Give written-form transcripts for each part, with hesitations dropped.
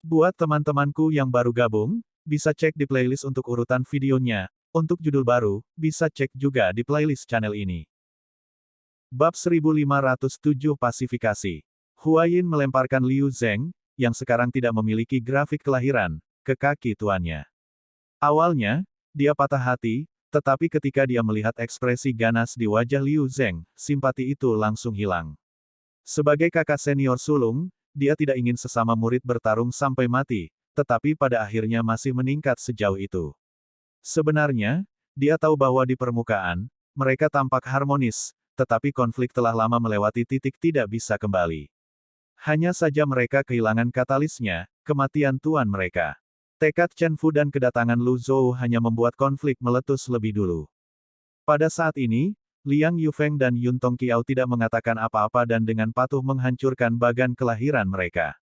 Buat teman-temanku yang baru gabung, bisa cek di playlist untuk urutan videonya. Untuk judul baru, bisa cek juga di playlist channel ini. Bab 1507 Pasifikasi. Huayin melemparkan Liu Zeng, yang sekarang tidak memiliki grafik kelahiran, ke kaki tuannya. Awalnya, dia patah hati, tetapi ketika dia melihat ekspresi ganas di wajah Liu Zeng, simpati itu langsung hilang. Sebagai kakak senior sulung, dia tidak ingin sesama murid bertarung sampai mati, tetapi pada akhirnya masih meningkat sejauh itu. Sebenarnya, dia tahu bahwa di permukaan, mereka tampak harmonis, tetapi konflik telah lama melewati titik tidak bisa kembali. Hanya saja mereka kehilangan katalisnya, kematian tuan mereka. Tekad Chen Fu dan kedatangan Lu Zhou hanya membuat konflik meletus lebih dulu. Pada saat ini, Liang Yufeng dan Yun Tongqiao tidak mengatakan apa-apa dan dengan patuh menghancurkan bagan kelahiran mereka.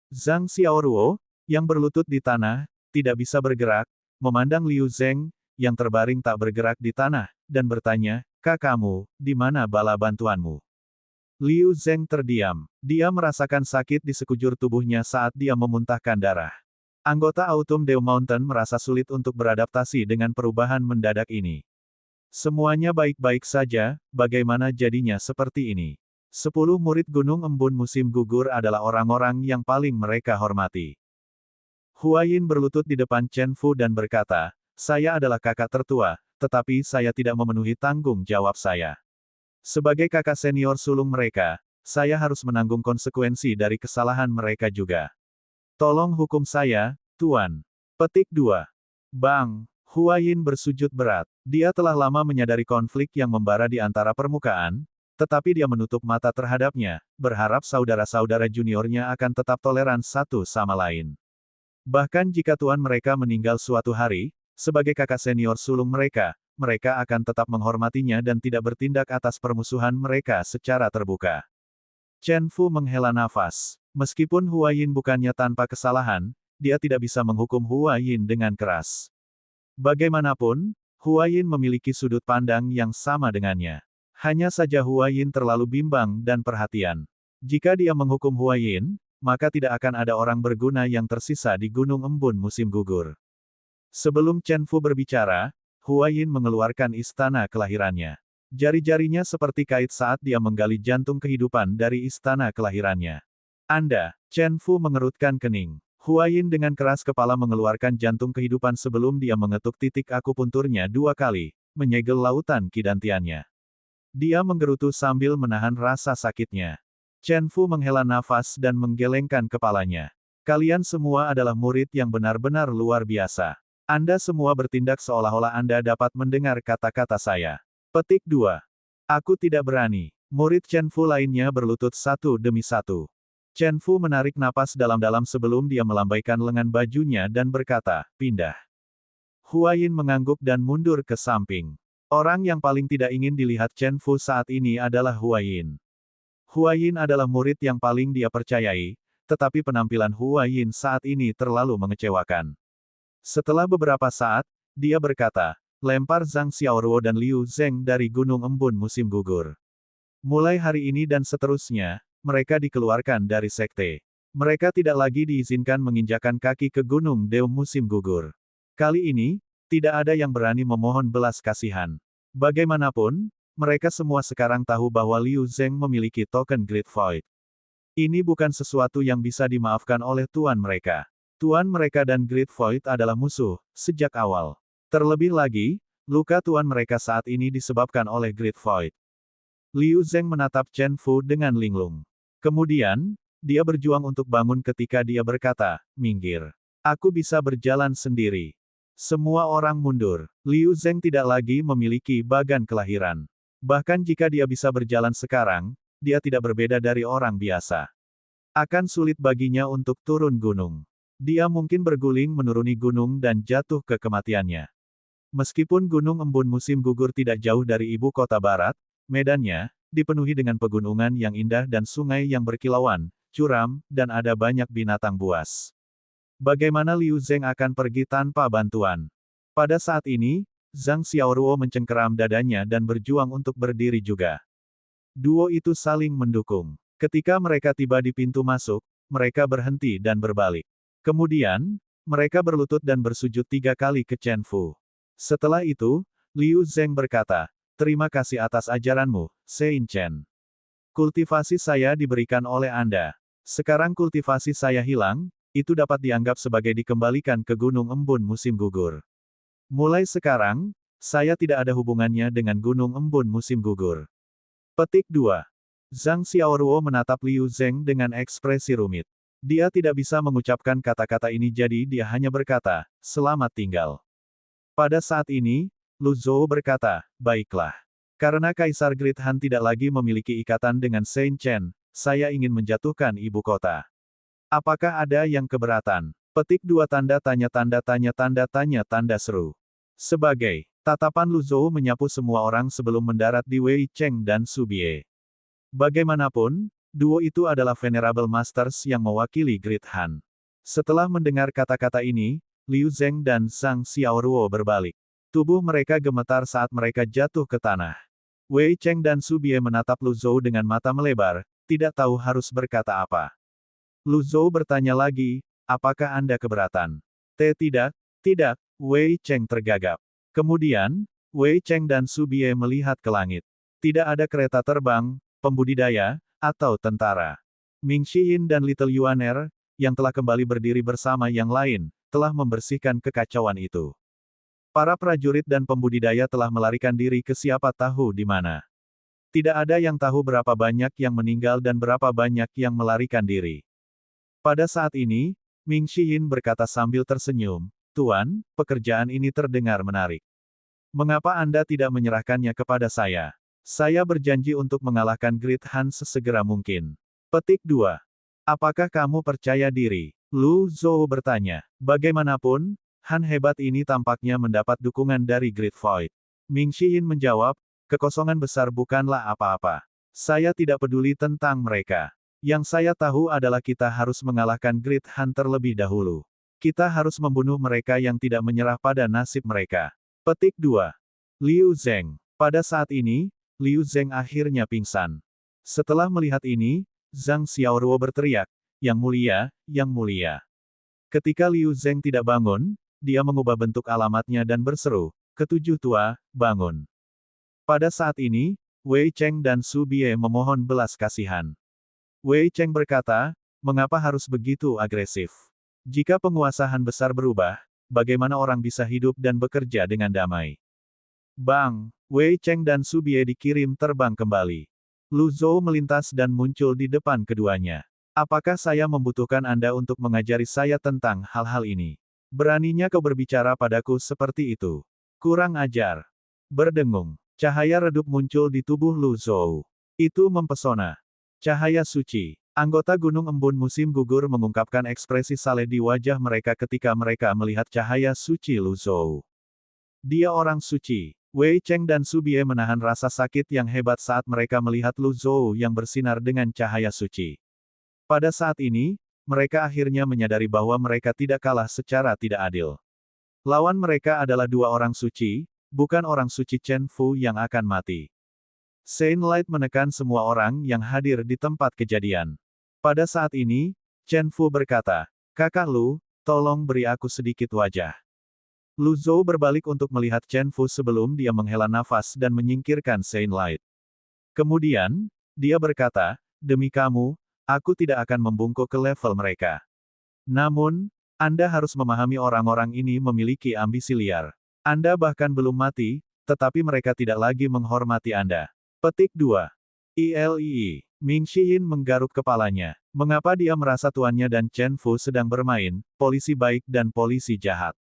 Zhang Xiaoruo, yang berlutut di tanah, tidak bisa bergerak, memandang Liu Zeng, yang terbaring tak bergerak di tanah, dan bertanya, "Kakakmu, di mana bala bantuanmu?" Liu Zeng terdiam. Dia merasakan sakit di sekujur tubuhnya saat dia memuntahkan darah. Anggota Autumn Dew Mountain merasa sulit untuk beradaptasi dengan perubahan mendadak ini. Semuanya baik-baik saja, bagaimana jadinya seperti ini? 10 murid Gunung Embun musim gugur adalah orang-orang yang paling mereka hormati. Huayin berlutut di depan Chen Fu dan berkata, "Saya adalah kakak tertua, tetapi saya tidak memenuhi tanggung jawab saya. Sebagai kakak senior sulung mereka, saya harus menanggung konsekuensi dari kesalahan mereka juga. Tolong hukum saya, Tuan." Petik 2. Bang! Huayin bersujud berat. Dia telah lama menyadari konflik yang membara di antara permukaan, tetapi dia menutup mata terhadapnya, berharap saudara-saudara juniornya akan tetap toleran satu sama lain. Bahkan jika tuan mereka meninggal suatu hari, sebagai kakak senior sulung mereka, mereka akan tetap menghormatinya dan tidak bertindak atas permusuhan mereka secara terbuka. Chen Fu menghela nafas. Meskipun Huayin bukannya tanpa kesalahan, dia tidak bisa menghukum Huayin dengan keras. Bagaimanapun, Huayin memiliki sudut pandang yang sama dengannya. Hanya saja Huayin terlalu bimbang dan perhatian. Jika dia menghukum Huayin, maka tidak akan ada orang berguna yang tersisa di Gunung Embun musim gugur. Sebelum Chen Fu berbicara, Huayin mengeluarkan istana kelahirannya. Jari-jarinya seperti kait saat dia menggali jantung kehidupan dari istana kelahirannya. Anda, Chen Fu mengerutkan kening. Huayin dengan keras kepala mengeluarkan jantung kehidupan sebelum dia mengetuk titik akupunturnya 2 kali, menyegel lautan kidantiannya. Dia menggerutu sambil menahan rasa sakitnya. Chen Fu menghela nafas dan menggelengkan kepalanya. Kalian semua adalah murid yang benar-benar luar biasa. Anda semua bertindak seolah-olah Anda dapat mendengar kata-kata saya. Petik 2. Aku tidak berani. Murid Chen Fu lainnya berlutut satu demi satu. Chen Fu menarik napas dalam-dalam sebelum dia melambaikan lengan bajunya dan berkata, "Pindah." Huayin mengangguk dan mundur ke samping. Orang yang paling tidak ingin dilihat Chen Fu saat ini adalah Huayin. Huayin adalah murid yang paling dia percayai, tetapi penampilan Huayin saat ini terlalu mengecewakan. Setelah beberapa saat, dia berkata, "Lempar Zhang Xiaoruo dan Liu Zeng dari Gunung Embun musim gugur. Mulai hari ini dan seterusnya, mereka dikeluarkan dari sekte. Mereka tidak lagi diizinkan menginjakan kaki ke Gunung Dew musim gugur. Kali ini, tidak ada yang berani memohon belas kasihan. Bagaimanapun, mereka semua sekarang tahu bahwa Liu Zeng memiliki token Great Void. Ini bukan sesuatu yang bisa dimaafkan oleh tuan mereka. Tuan mereka dan Great Void adalah musuh, sejak awal. Terlebih lagi, luka tuan mereka saat ini disebabkan oleh Great Void." Liu Zeng menatap Chen Fu dengan linglung. Kemudian, dia berjuang untuk bangun ketika dia berkata, "Minggir. Aku bisa berjalan sendiri." Semua orang mundur. Liu Zeng tidak lagi memiliki bagan kelahiran. Bahkan jika dia bisa berjalan sekarang, dia tidak berbeda dari orang biasa. Akan sulit baginya untuk turun gunung. Dia mungkin berguling menuruni gunung dan jatuh ke kematiannya. Meskipun Gunung Embun musim gugur tidak jauh dari ibu kota barat, medannya dipenuhi dengan pegunungan yang indah dan sungai yang berkilauan, curam, dan ada banyak binatang buas. Bagaimana Liu Zeng akan pergi tanpa bantuan? Pada saat ini, Zhang Xiaoruo mencengkeram dadanya dan berjuang untuk berdiri juga. Duo itu saling mendukung. Ketika mereka tiba di pintu masuk, mereka berhenti dan berbalik. Kemudian, mereka berlutut dan bersujud 3 kali ke Chen Fu. Setelah itu, Liu Zeng berkata, "Terima kasih atas ajaranmu, Sein Chen. Kultivasi saya diberikan oleh Anda. Sekarang kultivasi saya hilang, itu dapat dianggap sebagai dikembalikan ke Gunung Embun musim gugur. Mulai sekarang, saya tidak ada hubungannya dengan Gunung Embun musim gugur." Petik 2. Zhang Xiaoruo menatap Liu Zeng dengan ekspresi rumit. Dia tidak bisa mengucapkan kata-kata ini jadi dia hanya berkata, "Selamat tinggal." Pada saat ini, Lu Zhou berkata, "Baiklah. Karena Kaisar Great Han tidak lagi memiliki ikatan dengan Sein Chen, saya ingin menjatuhkan ibu kota. Apakah ada yang keberatan?" Petik 2 tanda tanya tanda tanya tanda tanya tanda seru. Sebagai tatapan Lu Zhou menyapu semua orang sebelum mendarat di Wei Cheng dan Su Bie. Bagaimanapun, duo itu adalah Venerable Masters yang mewakili Great Han. Setelah mendengar kata-kata ini, Liu Zeng dan Zhang Xiaoruo berbalik. Tubuh mereka gemetar saat mereka jatuh ke tanah. Wei Cheng dan Su Bie menatap Lu Zhou dengan mata melebar, tidak tahu harus berkata apa. Lu Zhou bertanya lagi, "Apakah Anda keberatan?" Tidak, tidak, Wei Cheng tergagap. Kemudian, Wei Cheng dan Su Bie melihat ke langit. Tidak ada kereta terbang, pembudidaya, atau tentara. Ming Xiyin dan Little Yuaner, yang telah kembali berdiri bersama yang lain, telah membersihkan kekacauan itu. Para prajurit dan pembudidaya telah melarikan diri ke siapa tahu di mana. Tidak ada yang tahu berapa banyak yang meninggal dan berapa banyak yang melarikan diri. Pada saat ini, Ming Xiyin berkata sambil tersenyum, "Tuan, pekerjaan ini terdengar menarik. Mengapa Anda tidak menyerahkannya kepada saya? Saya berjanji untuk mengalahkan Great Han sesegera mungkin." Petik 2. Apakah kamu percaya diri? Lu Zhou bertanya. Bagaimanapun, Han hebat ini tampaknya mendapat dukungan dari Great Void. Ming Xiyin menjawab, "Kekosongan besar bukanlah apa-apa. Saya tidak peduli tentang mereka. Yang saya tahu adalah kita harus mengalahkan Great Han terlebih dahulu. Kita harus membunuh mereka yang tidak menyerah pada nasib mereka." Petik 2. Liu Zeng. Pada saat ini, Liu Zeng akhirnya pingsan. Setelah melihat ini, Zhang Xiaoruo berteriak, "Yang mulia, yang mulia." Ketika Liu Zeng tidak bangun, dia mengubah bentuk alamatnya dan berseru, "Ketujuh tua, bangun." Pada saat ini, Wei Cheng dan Su Bie memohon belas kasihan. Wei Cheng berkata, "Mengapa harus begitu agresif? Jika penguasaan besar berubah, bagaimana orang bisa hidup dan bekerja dengan damai?" Bang! Wei Cheng dan Su Bie dikirim terbang kembali. Lu Zhou melintas dan muncul di depan keduanya. "Apakah saya membutuhkan Anda untuk mengajari saya tentang hal-hal ini? Beraninya kau berbicara padaku seperti itu? Kurang ajar." Berdengung. Cahaya redup muncul di tubuh Lu Zhou. Itu mempesona. Cahaya suci. Anggota Gunung Embun musim gugur mengungkapkan ekspresi saleh di wajah mereka ketika mereka melihat cahaya suci Lu Zhou. Dia orang suci. Wei Cheng dan Su Bie menahan rasa sakit yang hebat saat mereka melihat Lu Zhou yang bersinar dengan cahaya suci. Pada saat ini, mereka akhirnya menyadari bahwa mereka tidak kalah secara tidak adil. Lawan mereka adalah dua orang suci, bukan orang suci Chen Fu yang akan mati. Saint Light menekan semua orang yang hadir di tempat kejadian. Pada saat ini, Chen Fu berkata, "Kakak Lu, tolong beri aku sedikit wajah." Lu Zhou berbalik untuk melihat Chen Fu sebelum dia menghela nafas dan menyingkirkan Saint Light. Kemudian, dia berkata, "Demi kamu, aku tidak akan membungkuk ke level mereka. Namun, Anda harus memahami orang-orang ini memiliki ambisi liar. Anda bahkan belum mati, tetapi mereka tidak lagi menghormati Anda." Petik 2. ILII. Ming Xiyin menggaruk kepalanya. Mengapa dia merasa tuannya dan Chen Fu sedang bermain, polisi baik dan polisi jahat?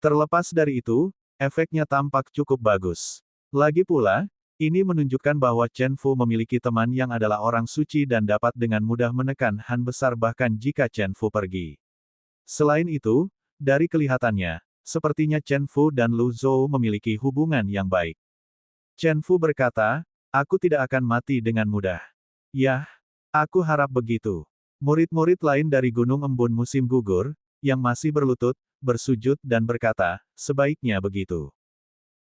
Terlepas dari itu, efeknya tampak cukup bagus. Lagi pula, ini menunjukkan bahwa Chen Fu memiliki teman yang adalah orang suci dan dapat dengan mudah menekan Han besar bahkan jika Chen Fu pergi. Selain itu, dari kelihatannya, sepertinya Chen Fu dan Lu Zhou memiliki hubungan yang baik. Chen Fu berkata, "Aku tidak akan mati dengan mudah." Yah, aku harap begitu. Murid-murid lain dari Gunung Embun musim gugur, yang masih berlutut, bersujud dan berkata, "Sebaiknya begitu."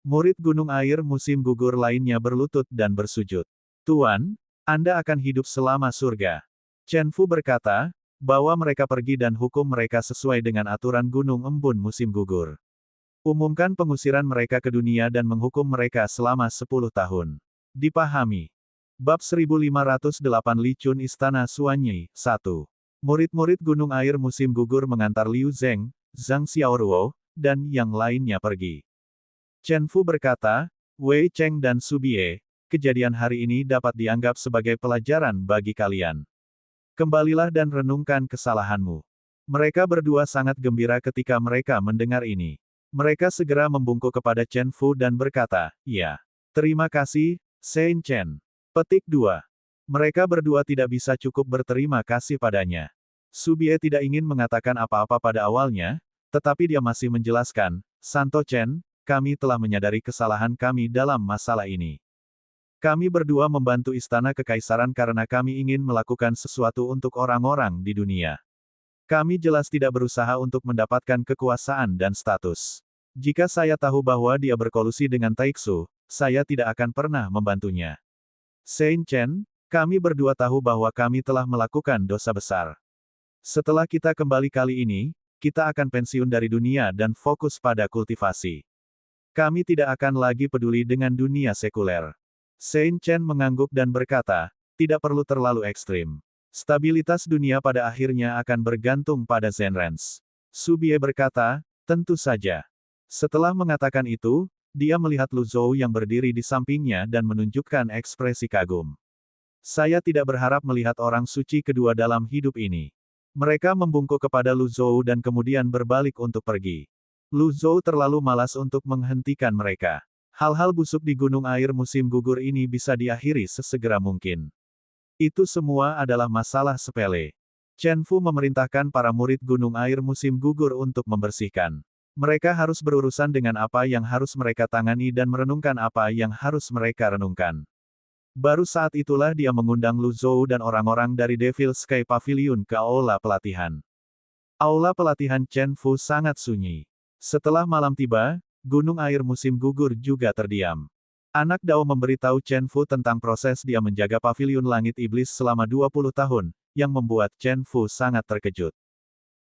Murid Gunung Air musim gugur lainnya berlutut dan bersujud. "Tuan, Anda akan hidup selama surga." Chen Fu berkata, Bawa mereka pergi dan hukum mereka sesuai dengan aturan Gunung Embun musim gugur. Umumkan pengusiran mereka ke dunia dan menghukum mereka selama 10 tahun. Dipahami. Bab 1508 Licun Istana Suanyi, 1. Murid-murid Gunung Air musim gugur mengantar Liu Zeng, Zhang Xiaoruo, dan yang lainnya pergi. Chen Fu berkata, Wei Cheng dan Su Bie, kejadian hari ini dapat dianggap sebagai pelajaran bagi kalian. Kembalilah dan renungkan kesalahanmu. Mereka berdua sangat gembira ketika mereka mendengar ini. Mereka segera membungkuk kepada Chen Fu dan berkata, ya. Terima kasih, Shen Chen. Petik 2. Mereka berdua tidak bisa cukup berterima kasih padanya. Su Bie tidak ingin mengatakan apa-apa pada awalnya, tetapi dia masih menjelaskan, Santo Chen, kami telah menyadari kesalahan kami dalam masalah ini. Kami berdua membantu istana kekaisaran karena kami ingin melakukan sesuatu untuk orang-orang di dunia. Kami jelas tidak berusaha untuk mendapatkan kekuasaan dan status. Jika saya tahu bahwa dia berkolusi dengan Taixu, saya tidak akan pernah membantunya. Shen Chen, kami berdua tahu bahwa kami telah melakukan dosa besar. Setelah kita kembali kali ini, kita akan pensiun dari dunia dan fokus pada kultivasi. Kami tidak akan lagi peduli dengan dunia sekuler. Shen Chen mengangguk dan berkata, tidak perlu terlalu ekstrim. Stabilitas dunia pada akhirnya akan bergantung pada Zenrens. Su Bie berkata, tentu saja. Setelah mengatakan itu, dia melihat Lu Zhou yang berdiri di sampingnya dan menunjukkan ekspresi kagum. Saya tidak berharap melihat orang suci kedua dalam hidup ini. Mereka membungkuk kepada Lu Zhou dan kemudian berbalik untuk pergi. Lu Zhou terlalu malas untuk menghentikan mereka. Hal-hal busuk di Gunung Air musim gugur ini bisa diakhiri sesegera mungkin. Itu semua adalah masalah sepele. Chen Fu memerintahkan para murid Gunung Air musim gugur untuk membersihkan. Mereka harus berurusan dengan apa yang harus mereka tangani dan merenungkan apa yang harus mereka renungkan. Baru saat itulah dia mengundang Lu Zhou dan orang-orang dari Devil Sky Pavilion ke aula pelatihan. Aula pelatihan Chen Fu sangat sunyi. Setelah malam tiba, Gunung Air musim gugur juga terdiam. Anak Dao memberitahu Chen Fu tentang proses dia menjaga pavilion langit iblis selama 20 tahun, yang membuat Chen Fu sangat terkejut.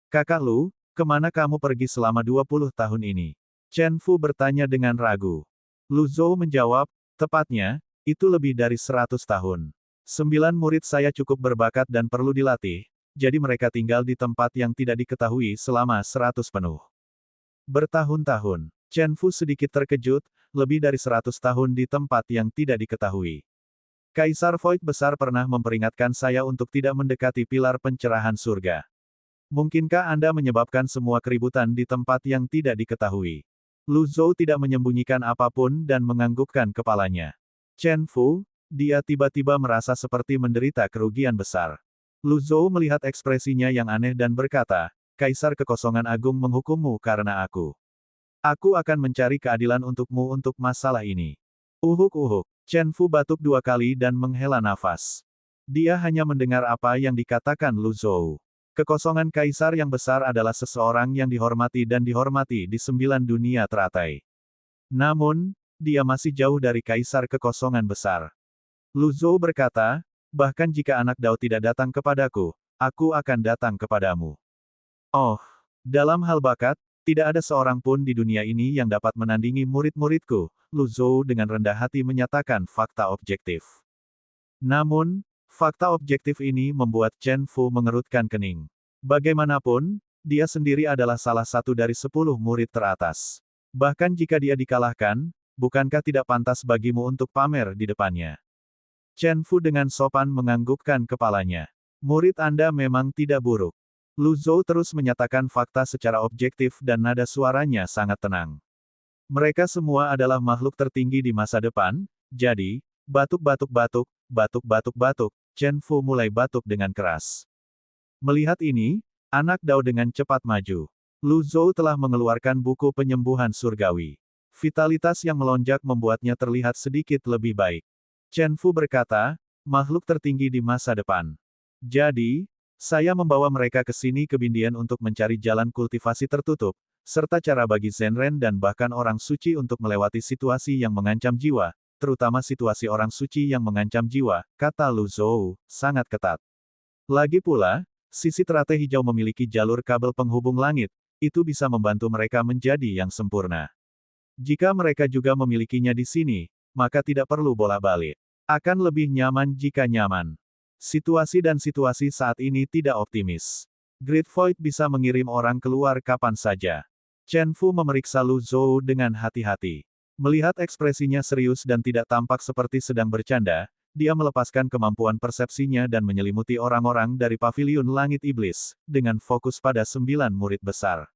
Kakak Lu, kemana kamu pergi selama 20 tahun ini? Chen Fu bertanya dengan ragu. Lu Zhou menjawab, tepatnya, itu lebih dari 100 tahun. 9 murid saya cukup berbakat dan perlu dilatih, jadi mereka tinggal di tempat yang tidak diketahui selama 100 penuh. Bertahun-tahun. Chen Fu sedikit terkejut, lebih dari 100 tahun di tempat yang tidak diketahui. Kaisar Void besar pernah memperingatkan saya untuk tidak mendekati pilar pencerahan surga. Mungkinkah Anda menyebabkan semua keributan di tempat yang tidak diketahui? Lu Zhou tidak menyembunyikan apapun dan menganggukkan kepalanya. Chen Fu, dia tiba-tiba merasa seperti menderita kerugian besar. Lu Zhou melihat ekspresinya yang aneh dan berkata, Kaisar Kekosongan Agung menghukummu karena aku. Aku akan mencari keadilan untukmu untuk masalah ini. Uhuk-uhuk. Chen Fu batuk 2 kali dan menghela nafas. Dia hanya mendengar apa yang dikatakan Lu Zhou. Kekosongan kaisar yang besar adalah seseorang yang dihormati dan dihormati di 9 dunia teratai. Namun, dia masih jauh dari kaisar kekosongan besar. Lu Zhou berkata, bahkan jika anak Dao tidak datang kepadaku, aku akan datang kepadamu. Oh, dalam hal bakat, tidak ada seorang pun di dunia ini yang dapat menandingi murid-muridku, Lu Zhou dengan rendah hati menyatakan fakta objektif. Namun, fakta objektif ini membuat Chen Fu mengerutkan kening. Bagaimanapun, dia sendiri adalah salah satu dari 10 murid teratas. Bahkan jika dia dikalahkan, bukankah tidak pantas bagimu untuk pamer di depannya? Chen Fu dengan sopan menganggukkan kepalanya. Murid Anda memang tidak buruk. Lu Zhou terus menyatakan fakta secara objektif dan nada suaranya sangat tenang. Mereka semua adalah makhluk tertinggi di masa depan, jadi, batuk-batuk-batuk, batuk-batuk-batuk, Chen Fu mulai batuk dengan keras. Melihat ini, anak Dao dengan cepat maju. Lu Zhou telah mengeluarkan buku penyembuhan surgawi. Vitalitas yang melonjak membuatnya terlihat sedikit lebih baik. Chen Fu berkata, makhluk tertinggi di masa depan. Jadi, saya membawa mereka ke sini ke Bindian untuk mencari jalan kultivasi tertutup, serta cara bagi Zenren dan bahkan orang suci untuk melewati situasi yang mengancam jiwa, terutama situasi orang suci yang mengancam jiwa, kata Lu Zhou, sangat ketat. Lagi pula, Sisi teratai hijau memiliki jalur kabel penghubung langit, itu bisa membantu mereka menjadi yang sempurna. Jika mereka juga memilikinya di sini, maka tidak perlu bolak-balik. Akan lebih nyaman jika nyaman. Situasi dan situasi saat ini tidak optimis. Great Void bisa mengirim orang keluar kapan saja. Chen Fu memeriksa Lu Zhou dengan hati-hati. Melihat ekspresinya serius dan tidak tampak seperti sedang bercanda, dia melepaskan kemampuan persepsinya dan menyelimuti orang-orang dari paviliun langit iblis, dengan fokus pada 9 murid besar.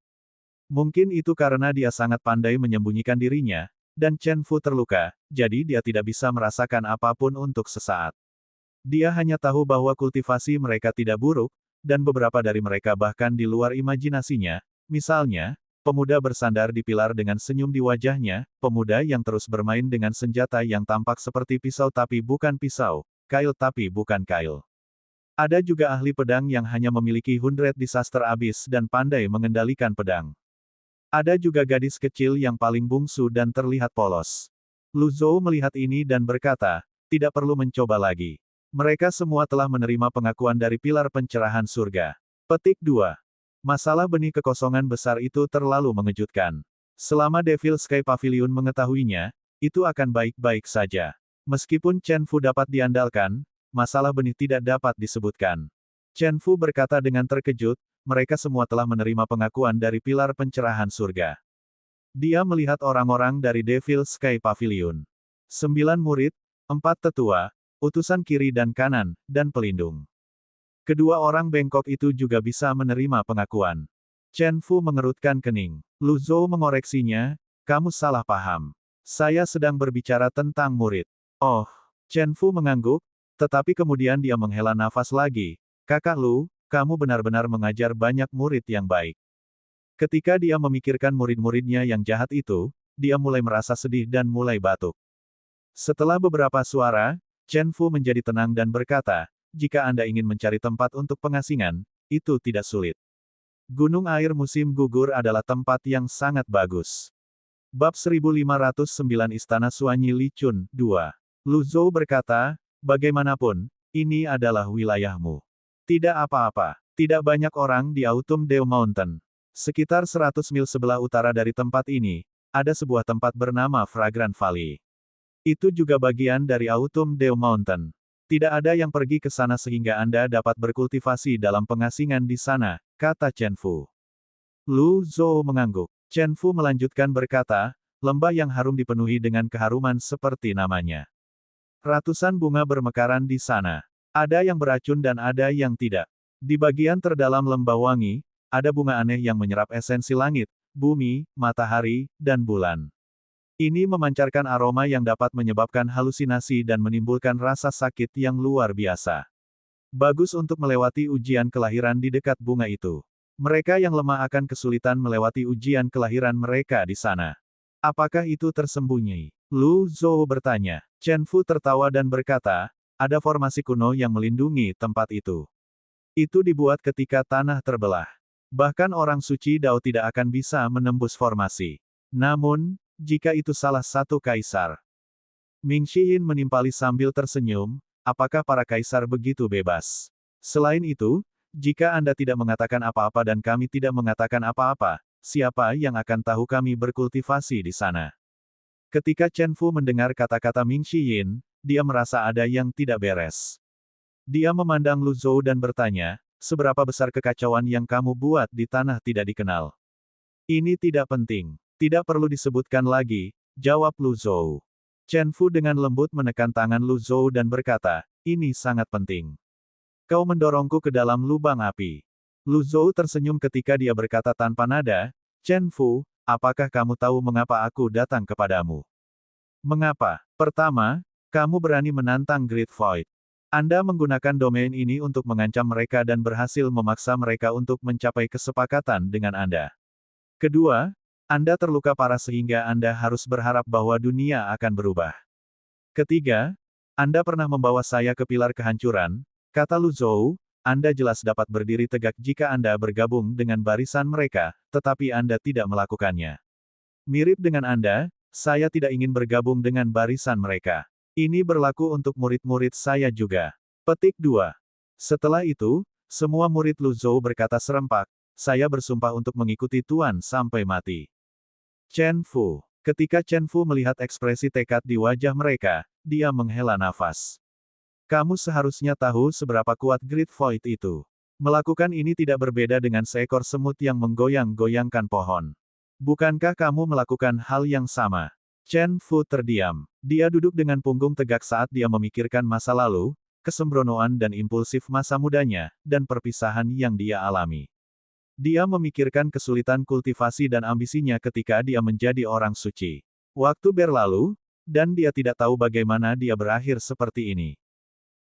Mungkin itu karena dia sangat pandai menyembunyikan dirinya, dan Chen Fu terluka, jadi dia tidak bisa merasakan apapun untuk sesaat. Dia hanya tahu bahwa kultivasi mereka tidak buruk, dan beberapa dari mereka bahkan di luar imajinasinya, misalnya, pemuda bersandar di pilar dengan senyum di wajahnya, pemuda yang terus bermain dengan senjata yang tampak seperti pisau tapi bukan pisau, kail tapi bukan kail. Ada juga ahli pedang yang hanya memiliki 100 disaster abyss dan pandai mengendalikan pedang. Ada juga gadis kecil yang paling bungsu dan terlihat polos. Lu Zhou melihat ini dan berkata, tidak perlu mencoba lagi. Mereka semua telah menerima pengakuan dari pilar pencerahan surga. Petik 2. Masalah benih kekosongan besar itu terlalu mengejutkan. Selama Devil Sky Pavilion mengetahuinya, itu akan baik-baik saja. Meskipun Chen Fu dapat diandalkan, masalah benih tidak dapat disebutkan. Chen Fu berkata dengan terkejut, mereka semua telah menerima pengakuan dari pilar pencerahan surga. Dia melihat orang-orang dari Devil Sky Pavilion. 9 murid, 4 tetua, utusan kiri dan kanan, dan pelindung. Kedua orang bengkok itu juga bisa menerima pengakuan. Chen Fu mengerutkan kening. Lu Zhou mengoreksinya, kamu salah paham. Saya sedang berbicara tentang murid. Oh, Chen Fu mengangguk, tetapi kemudian dia menghela nafas lagi. Kakak Lu, kamu benar-benar mengajar banyak murid yang baik. Ketika dia memikirkan murid-muridnya yang jahat itu, dia mulai merasa sedih dan mulai batuk. Setelah beberapa suara, Chen Fu menjadi tenang dan berkata, jika Anda ingin mencari tempat untuk pengasingan, itu tidak sulit. Gunung air musim gugur adalah tempat yang sangat bagus. Bab 1509 Istana Suanyi Li Chun, 2. Lu Zhou berkata, bagaimanapun, ini adalah wilayahmu. Tidak apa-apa. Tidak banyak orang di Autumn Dew Mountain. Sekitar 100 mil sebelah utara dari tempat ini, ada sebuah tempat bernama Fragrant Valley. Itu juga bagian dari Autumn Dew Mountain. Tidak ada yang pergi ke sana sehingga Anda dapat berkultivasi dalam pengasingan di sana, kata Chen Fu. Lu Zhou mengangguk. Chen Fu melanjutkan berkata, lembah yang harum dipenuhi dengan keharuman seperti namanya. Ratusan bunga bermekaran di sana. Ada yang beracun dan ada yang tidak. Di bagian terdalam lembah wangi, ada bunga aneh yang menyerap esensi langit, bumi, matahari, dan bulan. Ini memancarkan aroma yang dapat menyebabkan halusinasi dan menimbulkan rasa sakit yang luar biasa. Bagus untuk melewati ujian kelahiran di dekat bunga itu. Mereka yang lemah akan kesulitan melewati ujian kelahiran mereka di sana. Apakah itu tersembunyi? Lu Zhou bertanya. Chen Fu tertawa dan berkata, ada formasi kuno yang melindungi tempat itu. Itu dibuat ketika tanah terbelah. Bahkan orang suci Dao tidak akan bisa menembus formasi. Namun, jika itu salah satu kaisar. Ming Xiyin menimpali sambil tersenyum, apakah para kaisar begitu bebas? Selain itu, jika Anda tidak mengatakan apa-apa dan kami tidak mengatakan apa-apa, siapa yang akan tahu kami berkultivasi di sana? Ketika Chen Fu mendengar kata-kata Ming Xiyin, dia merasa ada yang tidak beres. Dia memandang Lu Zhou dan bertanya, seberapa besar kekacauan yang kamu buat di tanah tidak dikenal? Ini tidak penting. Tidak perlu disebutkan lagi, jawab Lu Zhou. Chen Fu dengan lembut menekan tangan Lu Zhou dan berkata, ini sangat penting. Kau mendorongku ke dalam lubang api. Lu Zhou tersenyum ketika dia berkata tanpa nada, Chen Fu, apakah kamu tahu mengapa aku datang kepadamu? Mengapa? Pertama, kamu berani menantang Great Void. Anda menggunakan domain ini untuk mengancam mereka dan berhasil memaksa mereka untuk mencapai kesepakatan dengan Anda. Kedua, Anda terluka parah sehingga Anda harus berharap bahwa dunia akan berubah. Ketiga, Anda pernah membawa saya ke pilar kehancuran, kata Lu Zhou, Anda jelas dapat berdiri tegak jika Anda bergabung dengan barisan mereka, tetapi Anda tidak melakukannya. Mirip dengan Anda, saya tidak ingin bergabung dengan barisan mereka. Ini berlaku untuk murid-murid saya juga. Petik 2. Setelah itu, Semua murid Lu Zhou berkata serempak, saya bersumpah untuk mengikuti Tuan sampai mati. Chen Fu. Ketika Chen Fu melihat ekspresi tekad di wajah mereka, dia menghela nafas. Kamu seharusnya tahu seberapa kuat Great Void itu. Melakukan ini tidak berbeda dengan seekor semut yang menggoyang-goyangkan pohon. Bukankah kamu melakukan hal yang sama? Chen Fu terdiam. Dia duduk dengan punggung tegak saat dia memikirkan masa lalu, kesembronoan dan impulsif masa mudanya, dan perpisahan yang dia alami. Dia memikirkan kesulitan kultivasi dan ambisinya ketika dia menjadi orang suci. Waktu berlalu, dan dia tidak tahu bagaimana dia berakhir seperti ini.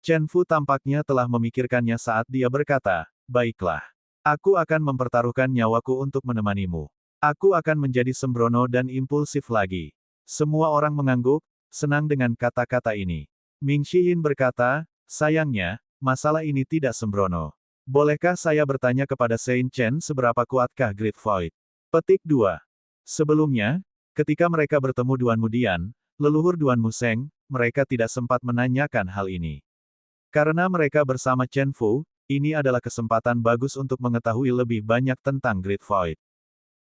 Chen Fu tampaknya telah memikirkannya saat dia berkata, baiklah. Aku akan mempertaruhkan nyawaku untuk menemanimu. Aku akan menjadi sembrono dan impulsif lagi. Semua orang mengangguk, senang dengan kata-kata ini. Ming Xiyin berkata, sayangnya, masalah ini tidak sembrono. Bolehkah saya bertanya kepada Saint Chen seberapa kuatkah Great Void? Petik 2. Sebelumnya, ketika mereka bertemu Duan Mudian, leluhur Duan Museng, mereka tidak sempat menanyakan hal ini. Karena mereka bersama Chen Fu, ini adalah kesempatan bagus untuk mengetahui lebih banyak tentang Great Void.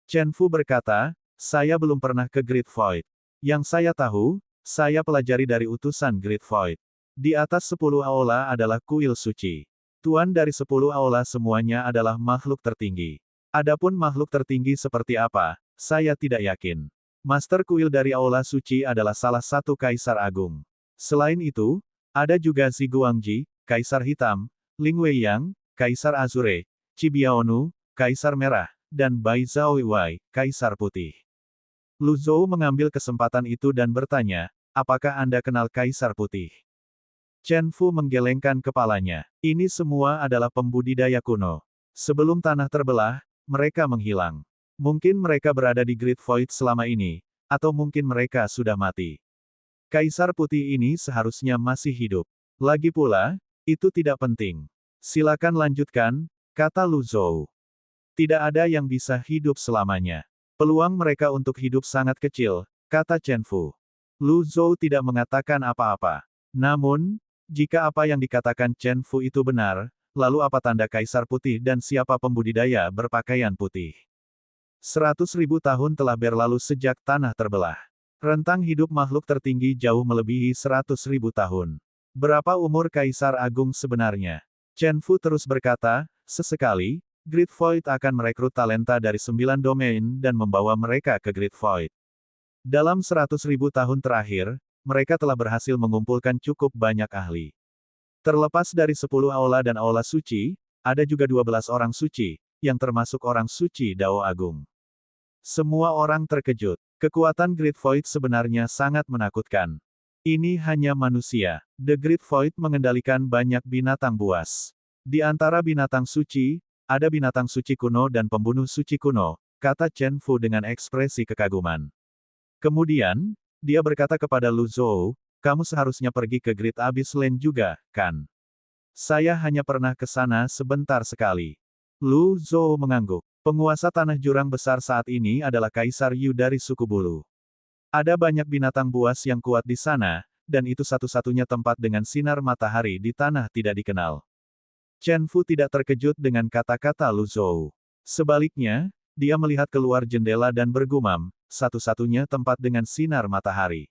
Chen Fu berkata, saya belum pernah ke Great Void. Yang saya tahu, saya pelajari dari utusan Great Void. Di atas 10 aula adalah kuil suci. Tuan dari 10 aula semuanya adalah makhluk tertinggi. Adapun makhluk tertinggi seperti apa, saya tidak yakin. Master kuil dari aula suci adalah salah satu kaisar agung. Selain itu, ada juga Zi Guangji, Kaisar Hitam, Ling Weiyang, Kaisar Azure, Qi Biaonu, Kaisar Merah, dan Bai Zhaoiwei, Kaisar Putih. Lu Zhou mengambil kesempatan itu dan bertanya, apakah Anda kenal Kaisar Putih? Chen Fu menggelengkan kepalanya. Ini semua adalah pembudidaya kuno. Sebelum tanah terbelah, mereka menghilang. Mungkin mereka berada di Great Void selama ini, atau mungkin mereka sudah mati. Kaisar Putih ini seharusnya masih hidup. Lagi pula, itu tidak penting. Silakan lanjutkan, kata Lu Zhou. Tidak ada yang bisa hidup selamanya. Peluang mereka untuk hidup sangat kecil, kata Chen Fu. Lu Zhou tidak mengatakan apa-apa. Namun, jika apa yang dikatakan Chen Fu itu benar, lalu apa tanda Kaisar Putih dan siapa pembudidaya berpakaian putih? 100.000 tahun telah berlalu sejak tanah terbelah. Rentang hidup makhluk tertinggi jauh melebihi 100.000 tahun. Berapa umur Kaisar Agung sebenarnya? Chen Fu terus berkata, sesekali, Great Void akan merekrut talenta dari 9 domain dan membawa mereka ke Great Void. Dalam 100.000 tahun terakhir, mereka telah berhasil mengumpulkan cukup banyak ahli. Terlepas dari 10 aula dan aula suci, ada juga 12 orang suci, yang termasuk orang suci Dao Agung. Semua orang terkejut. Kekuatan Great Void sebenarnya sangat menakutkan. Ini hanya manusia. The Great Void mengendalikan banyak binatang buas. Di antara binatang suci, ada binatang suci kuno dan pembunuh suci kuno, kata Chen Fu dengan ekspresi kekaguman. Kemudian, dia berkata kepada Lu Zhou, kamu seharusnya pergi ke Great Abyss Land juga, kan? Saya hanya pernah ke sana sebentar sekali. Lu Zhou mengangguk. Penguasa tanah jurang besar saat ini adalah Kaisar Yu dari suku bulu. Ada banyak binatang buas yang kuat di sana, dan itu satu-satunya tempat dengan sinar matahari di tanah tidak dikenal. Chen Fu tidak terkejut dengan kata-kata Lu Zhou. Sebaliknya, dia melihat keluar jendela dan bergumam, satu-satunya tempat dengan sinar matahari.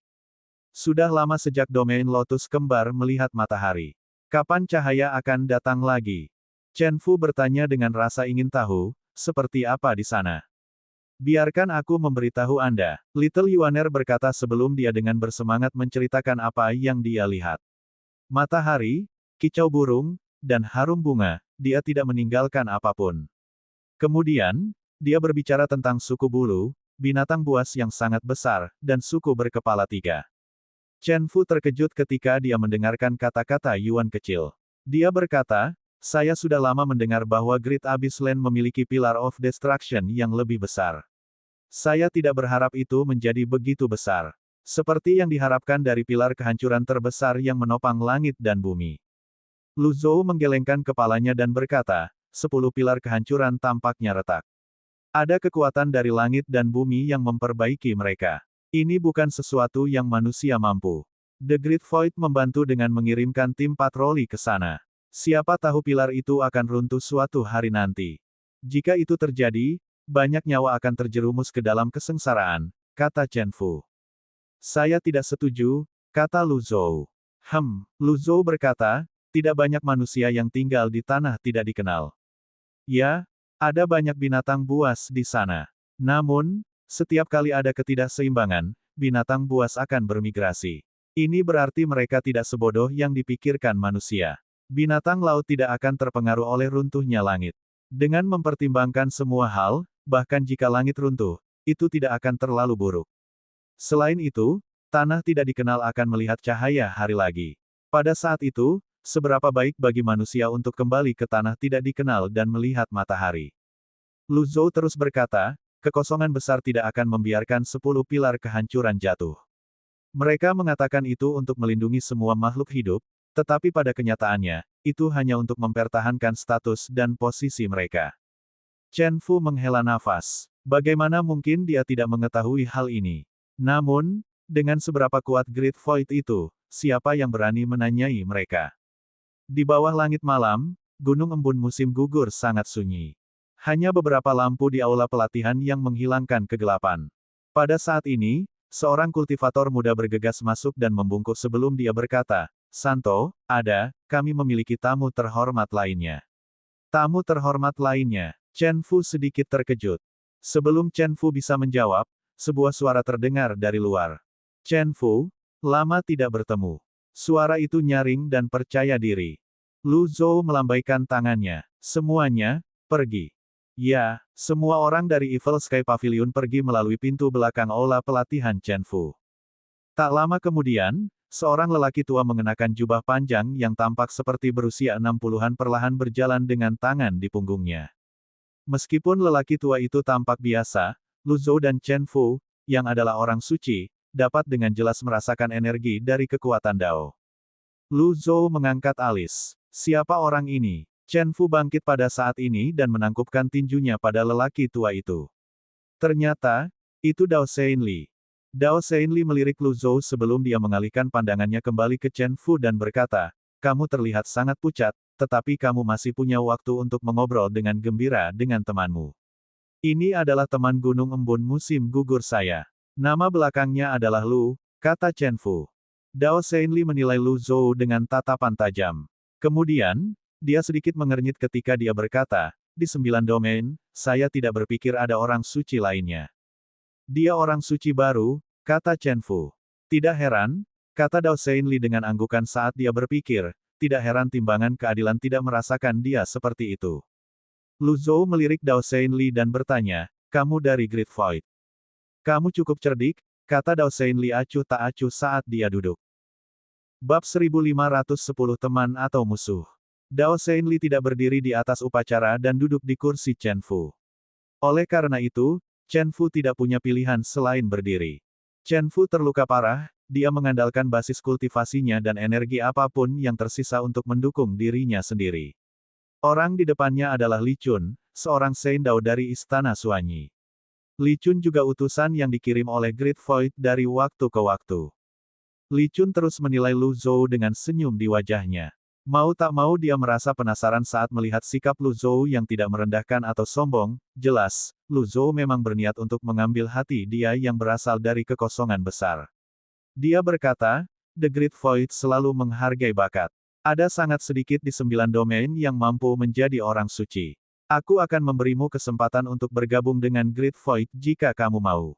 Sudah lama sejak domain Lotus Kembar melihat matahari. Kapan cahaya akan datang lagi? Chen Fu bertanya dengan rasa ingin tahu, seperti apa di sana? Biarkan aku memberitahu Anda, Little Yuaner berkata sebelum dia dengan bersemangat menceritakan apa yang dia lihat. Matahari, kicau burung, dan harum bunga, dia tidak meninggalkan apapun. Kemudian, dia berbicara tentang suku bulu, binatang buas yang sangat besar, dan suku berkepala 3. Chen Fu terkejut ketika dia mendengarkan kata-kata Yuan kecil. Dia berkata, saya sudah lama mendengar bahwa Great Abyss Land memiliki Pillar of Destruction yang lebih besar. Saya tidak berharap itu menjadi begitu besar. Seperti yang diharapkan dari pilar kehancuran terbesar yang menopang langit dan bumi. Lu Zhou menggelengkan kepalanya dan berkata, 10 pilar kehancuran tampaknya retak. Ada kekuatan dari langit dan bumi yang memperbaiki mereka. Ini bukan sesuatu yang manusia mampu. The Great Void membantu dengan mengirimkan tim patroli ke sana. Siapa tahu pilar itu akan runtuh suatu hari nanti. Jika itu terjadi, banyak nyawa akan terjerumus ke dalam kesengsaraan, kata Chen Fu. Saya tidak setuju, kata Lu Zhou. Lu Zhou berkata, tidak banyak manusia yang tinggal di tanah tidak dikenal. Ya, ada banyak binatang buas di sana. Namun, setiap kali ada ketidakseimbangan, binatang buas akan bermigrasi. Ini berarti mereka tidak sebodoh yang dipikirkan manusia. Binatang laut tidak akan terpengaruh oleh runtuhnya langit. Dengan mempertimbangkan semua hal, bahkan jika langit runtuh, itu tidak akan terlalu buruk. Selain itu, tanah tidak dikenal akan melihat cahaya hari lagi. Pada saat itu, seberapa baik bagi manusia untuk kembali ke tanah tidak dikenal dan melihat matahari. Lu Zhou terus berkata, kekosongan besar tidak akan membiarkan 10 pilar kehancuran jatuh. Mereka mengatakan itu untuk melindungi semua makhluk hidup, tetapi pada kenyataannya, itu hanya untuk mempertahankan status dan posisi mereka. Chen Fu menghela nafas. Bagaimana mungkin dia tidak mengetahui hal ini? Namun, dengan seberapa kuat Great Void itu, siapa yang berani menanyai mereka? Di bawah langit malam, gunung embun musim gugur sangat sunyi. Hanya beberapa lampu di aula pelatihan yang menghilangkan kegelapan. Pada saat ini, seorang kultivator muda bergegas masuk dan membungkuk sebelum dia berkata, Santo, kami memiliki tamu terhormat lainnya. Tamu terhormat lainnya. Chen Fu sedikit terkejut. Sebelum Chen Fu bisa menjawab, sebuah suara terdengar dari luar. Chen Fu, lama tidak bertemu. Suara itu nyaring dan percaya diri. Lu Zhou melambaikan tangannya. Semuanya, pergi. Ya, semua orang dari Evil Sky Pavilion pergi melalui pintu belakang aula pelatihan Chen Fu. Tak lama kemudian, seorang lelaki tua mengenakan jubah panjang yang tampak seperti berusia 60-an perlahan berjalan dengan tangan di punggungnya. Meskipun lelaki tua itu tampak biasa, Lu Zhou dan Chen Fu, yang adalah orang suci, dapat dengan jelas merasakan energi dari kekuatan Dao. Lu Zhou mengangkat alis. Siapa orang ini? Chen Fu bangkit pada saat ini dan menangkupkan tinjunya pada lelaki tua itu. Ternyata, itu Dao Zhenli. Dao Zhenli melirik Lu Zhou sebelum dia mengalihkan pandangannya kembali ke Chen Fu dan berkata, kamu terlihat sangat pucat, tetapi kamu masih punya waktu untuk mengobrol dengan gembira dengan temanmu. Ini adalah teman gunung embun musim gugur saya. Nama belakangnya adalah Lu, kata Chen Fu. Dao Zhenli menilai Lu Zhou dengan tatapan tajam. Kemudian, dia sedikit mengernyit ketika dia berkata, di 9 domain, saya tidak berpikir ada orang suci lainnya. Dia orang suci baru, kata Chen Fu. Tidak heran, kata Dao Zhenli dengan anggukan saat dia berpikir, tidak heran timbangan keadilan tidak merasakan dia seperti itu. Lu Zhou melirik Dao Zhenli dan bertanya, kamu dari Great Void. Kamu cukup cerdik, kata Dao Zhenli acuh tak acuh saat dia duduk. Bab 1510 teman atau musuh. Dao Zhenli tidak berdiri di atas upacara dan duduk di kursi Chen Fu. Oleh karena itu, Chen Fu tidak punya pilihan selain berdiri. Chen Fu terluka parah, dia mengandalkan basis kultivasinya dan energi apapun yang tersisa untuk mendukung dirinya sendiri. Orang di depannya adalah Li Chun, seorang Sein Dao dari Istana Suanyi. Li Chun juga utusan yang dikirim oleh Great Void dari waktu ke waktu. Li Chun terus menilai Lu Zhou dengan senyum di wajahnya. Mau tak mau dia merasa penasaran saat melihat sikap Lu Zhou yang tidak merendahkan atau sombong. Jelas, Lu Zhou memang berniat untuk mengambil hati dia yang berasal dari kekosongan besar. Dia berkata, The Great Void selalu menghargai bakat. Ada sangat sedikit di 9 domain yang mampu menjadi orang suci. Aku akan memberimu kesempatan untuk bergabung dengan Great Void jika kamu mau.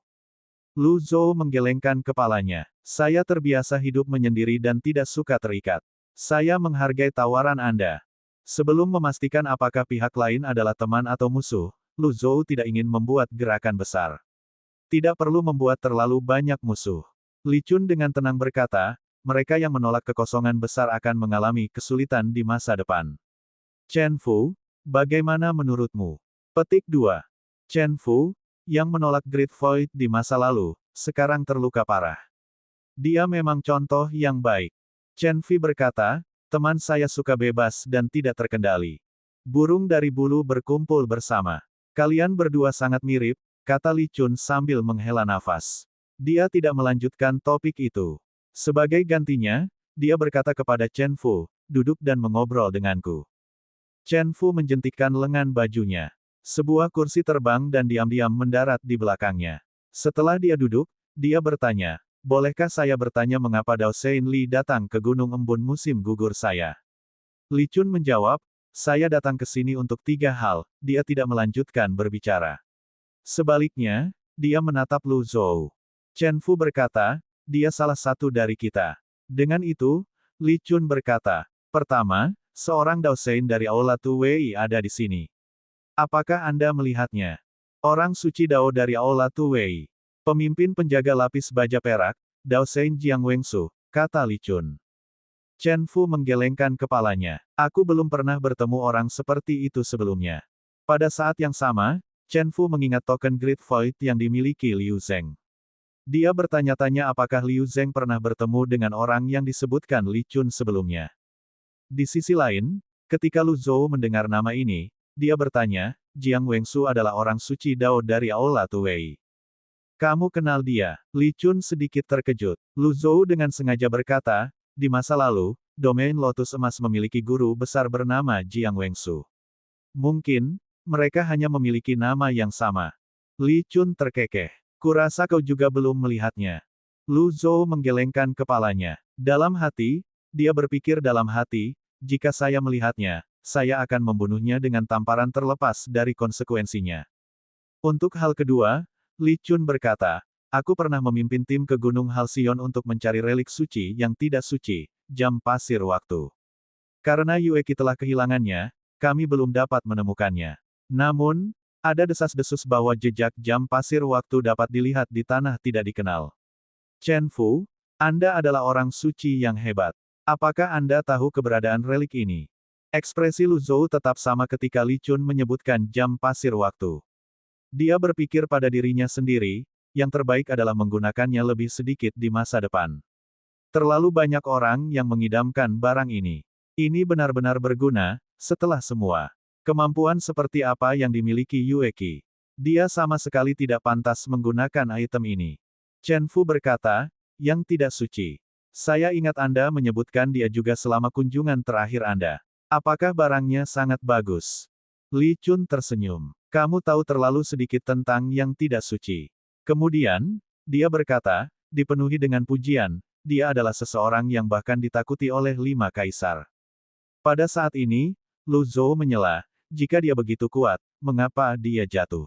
Lu Zhou menggelengkan kepalanya. Saya terbiasa hidup menyendiri dan tidak suka terikat. Saya menghargai tawaran Anda. Sebelum memastikan apakah pihak lain adalah teman atau musuh, Lu Zhou tidak ingin membuat gerakan besar. Tidak perlu membuat terlalu banyak musuh. Li Chun dengan tenang berkata, mereka yang menolak kekosongan besar akan mengalami kesulitan di masa depan. Chen Fu, bagaimana menurutmu? Petik 2. Chen Fu, yang menolak Great Void di masa lalu, sekarang terluka parah. Dia memang contoh yang baik. Chen Fu berkata, teman saya suka bebas dan tidak terkendali. Burung dari bulu berkumpul bersama. Kalian berdua sangat mirip, kata Li Chun sambil menghela nafas. Dia tidak melanjutkan topik itu. Sebagai gantinya, dia berkata kepada Chen Fu, duduk dan mengobrol denganku. Chen Fu menjentikkan lengan bajunya. Sebuah kursi terbang dan diam-diam mendarat di belakangnya. Setelah dia duduk, dia bertanya, bolehkah saya bertanya mengapa Dao Sein Li datang ke Gunung Embun musim gugur saya? Li Chun menjawab, saya datang ke sini untuk 3 hal, dia tidak melanjutkan berbicara. Sebaliknya, dia menatap Lu Zhou. Chen Fu berkata, dia salah satu dari kita. Dengan itu, Li Chun berkata, pertama, seorang Dao Sein dari Aula Tu Wei ada di sini. Apakah Anda melihatnya? Orang suci Dao dari Aula Tu Wei. Pemimpin penjaga lapis baja perak, Dao Sein Jiang Wengsu, kata Li Chun. Chen Fu menggelengkan kepalanya. Aku belum pernah bertemu orang seperti itu sebelumnya. Pada saat yang sama, Chen Fu mengingat token Great Void yang dimiliki Liu Zheng. Dia bertanya-tanya apakah Liu Zheng pernah bertemu dengan orang yang disebutkan Li Chun sebelumnya. Di sisi lain, ketika Lu Zhou mendengar nama ini, dia bertanya, Jiang Wengsu adalah orang suci Dao dari Aula Tu Wei. Kamu kenal dia? Li Chun sedikit terkejut. Lu Zhou dengan sengaja berkata, di masa lalu, domain Lotus Emas memiliki guru besar bernama Jiang Wengsu. Mungkin, mereka hanya memiliki nama yang sama. Li Chun terkekeh. Kurasa kau juga belum melihatnya. Lu Zhou menggelengkan kepalanya. Dalam hati, dia berpikir dalam hati, jika saya melihatnya, saya akan membunuhnya dengan tamparan terlepas dari konsekuensinya. Untuk hal kedua, Li Chun berkata, aku pernah memimpin tim ke Gunung Halcyon untuk mencari relik suci yang tidak suci, jam pasir waktu. Karena Yueki telah kehilangannya, kami belum dapat menemukannya. Namun, ada desas-desus bahwa jejak jam pasir waktu dapat dilihat di tanah tidak dikenal. Chen Fu, Anda adalah orang suci yang hebat. Apakah Anda tahu keberadaan relik ini? Ekspresi Lu Zhou tetap sama ketika Li Chun menyebutkan jam pasir waktu. Dia berpikir pada dirinya sendiri, yang terbaik adalah menggunakannya lebih sedikit di masa depan. Terlalu banyak orang yang mengidamkan barang ini. Ini benar-benar berguna, setelah semua. Kemampuan seperti apa yang dimiliki Yueki? Dia sama sekali tidak pantas menggunakan item ini. Chen Fu berkata, yang tidak suci. Saya ingat Anda menyebutkan dia juga selama kunjungan terakhir Anda. Apakah barangnya sangat bagus? Li Chun tersenyum. Kamu tahu terlalu sedikit tentang yang tidak suci. Kemudian, dia berkata, dipenuhi dengan pujian, dia adalah seseorang yang bahkan ditakuti oleh 5 kaisar. Pada saat ini, Lu Zhou menyela, jika dia begitu kuat, mengapa dia jatuh?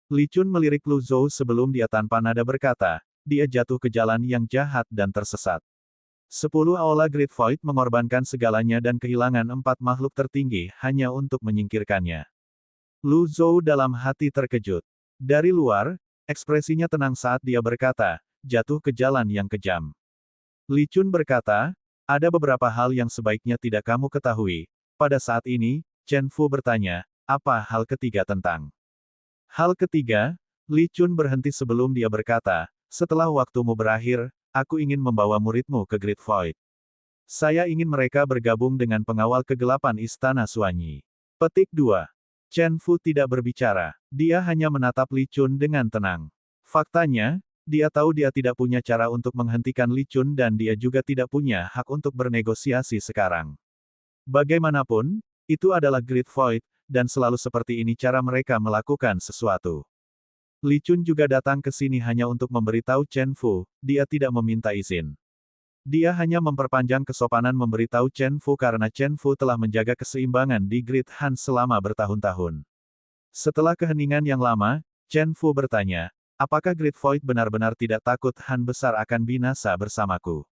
Li Chun melirik Lu Zhou sebelum dia tanpa nada berkata, dia jatuh ke jalan yang jahat dan tersesat. 10 Aula Great Void mengorbankan segalanya dan kehilangan 4 makhluk tertinggi hanya untuk menyingkirkannya. Lu Zhou dalam hati terkejut. Dari luar, ekspresinya tenang saat dia berkata, jatuh ke jalan yang kejam. Li Chun berkata, ada beberapa hal yang sebaiknya tidak kamu ketahui. Pada saat ini, Chen Fu bertanya, apa hal ketiga tentang? Hal ketiga, Li Chun berhenti sebelum dia berkata, setelah waktumu berakhir, aku ingin membawa muridmu ke Great Void. Saya ingin mereka bergabung dengan pengawal kegelapan Istana Suanyi. Petik 2. Chen Fu tidak berbicara. Dia hanya menatap Li Chun dengan tenang. Faktanya, dia tahu dia tidak punya cara untuk menghentikan Li Chun dan dia juga tidak punya hak untuk bernegosiasi sekarang. Bagaimanapun, itu adalah Great Void, dan selalu seperti ini cara mereka melakukan sesuatu. Li Chun juga datang ke sini hanya untuk memberitahu Chen Fu, dia tidak meminta izin. Dia hanya memperpanjang kesopanan memberitahu Chen Fu karena Chen Fu telah menjaga keseimbangan di Great Han selama bertahun-tahun. Setelah keheningan yang lama, Chen Fu bertanya, apakah Great Void benar-benar tidak takut Han besar akan binasa bersamaku?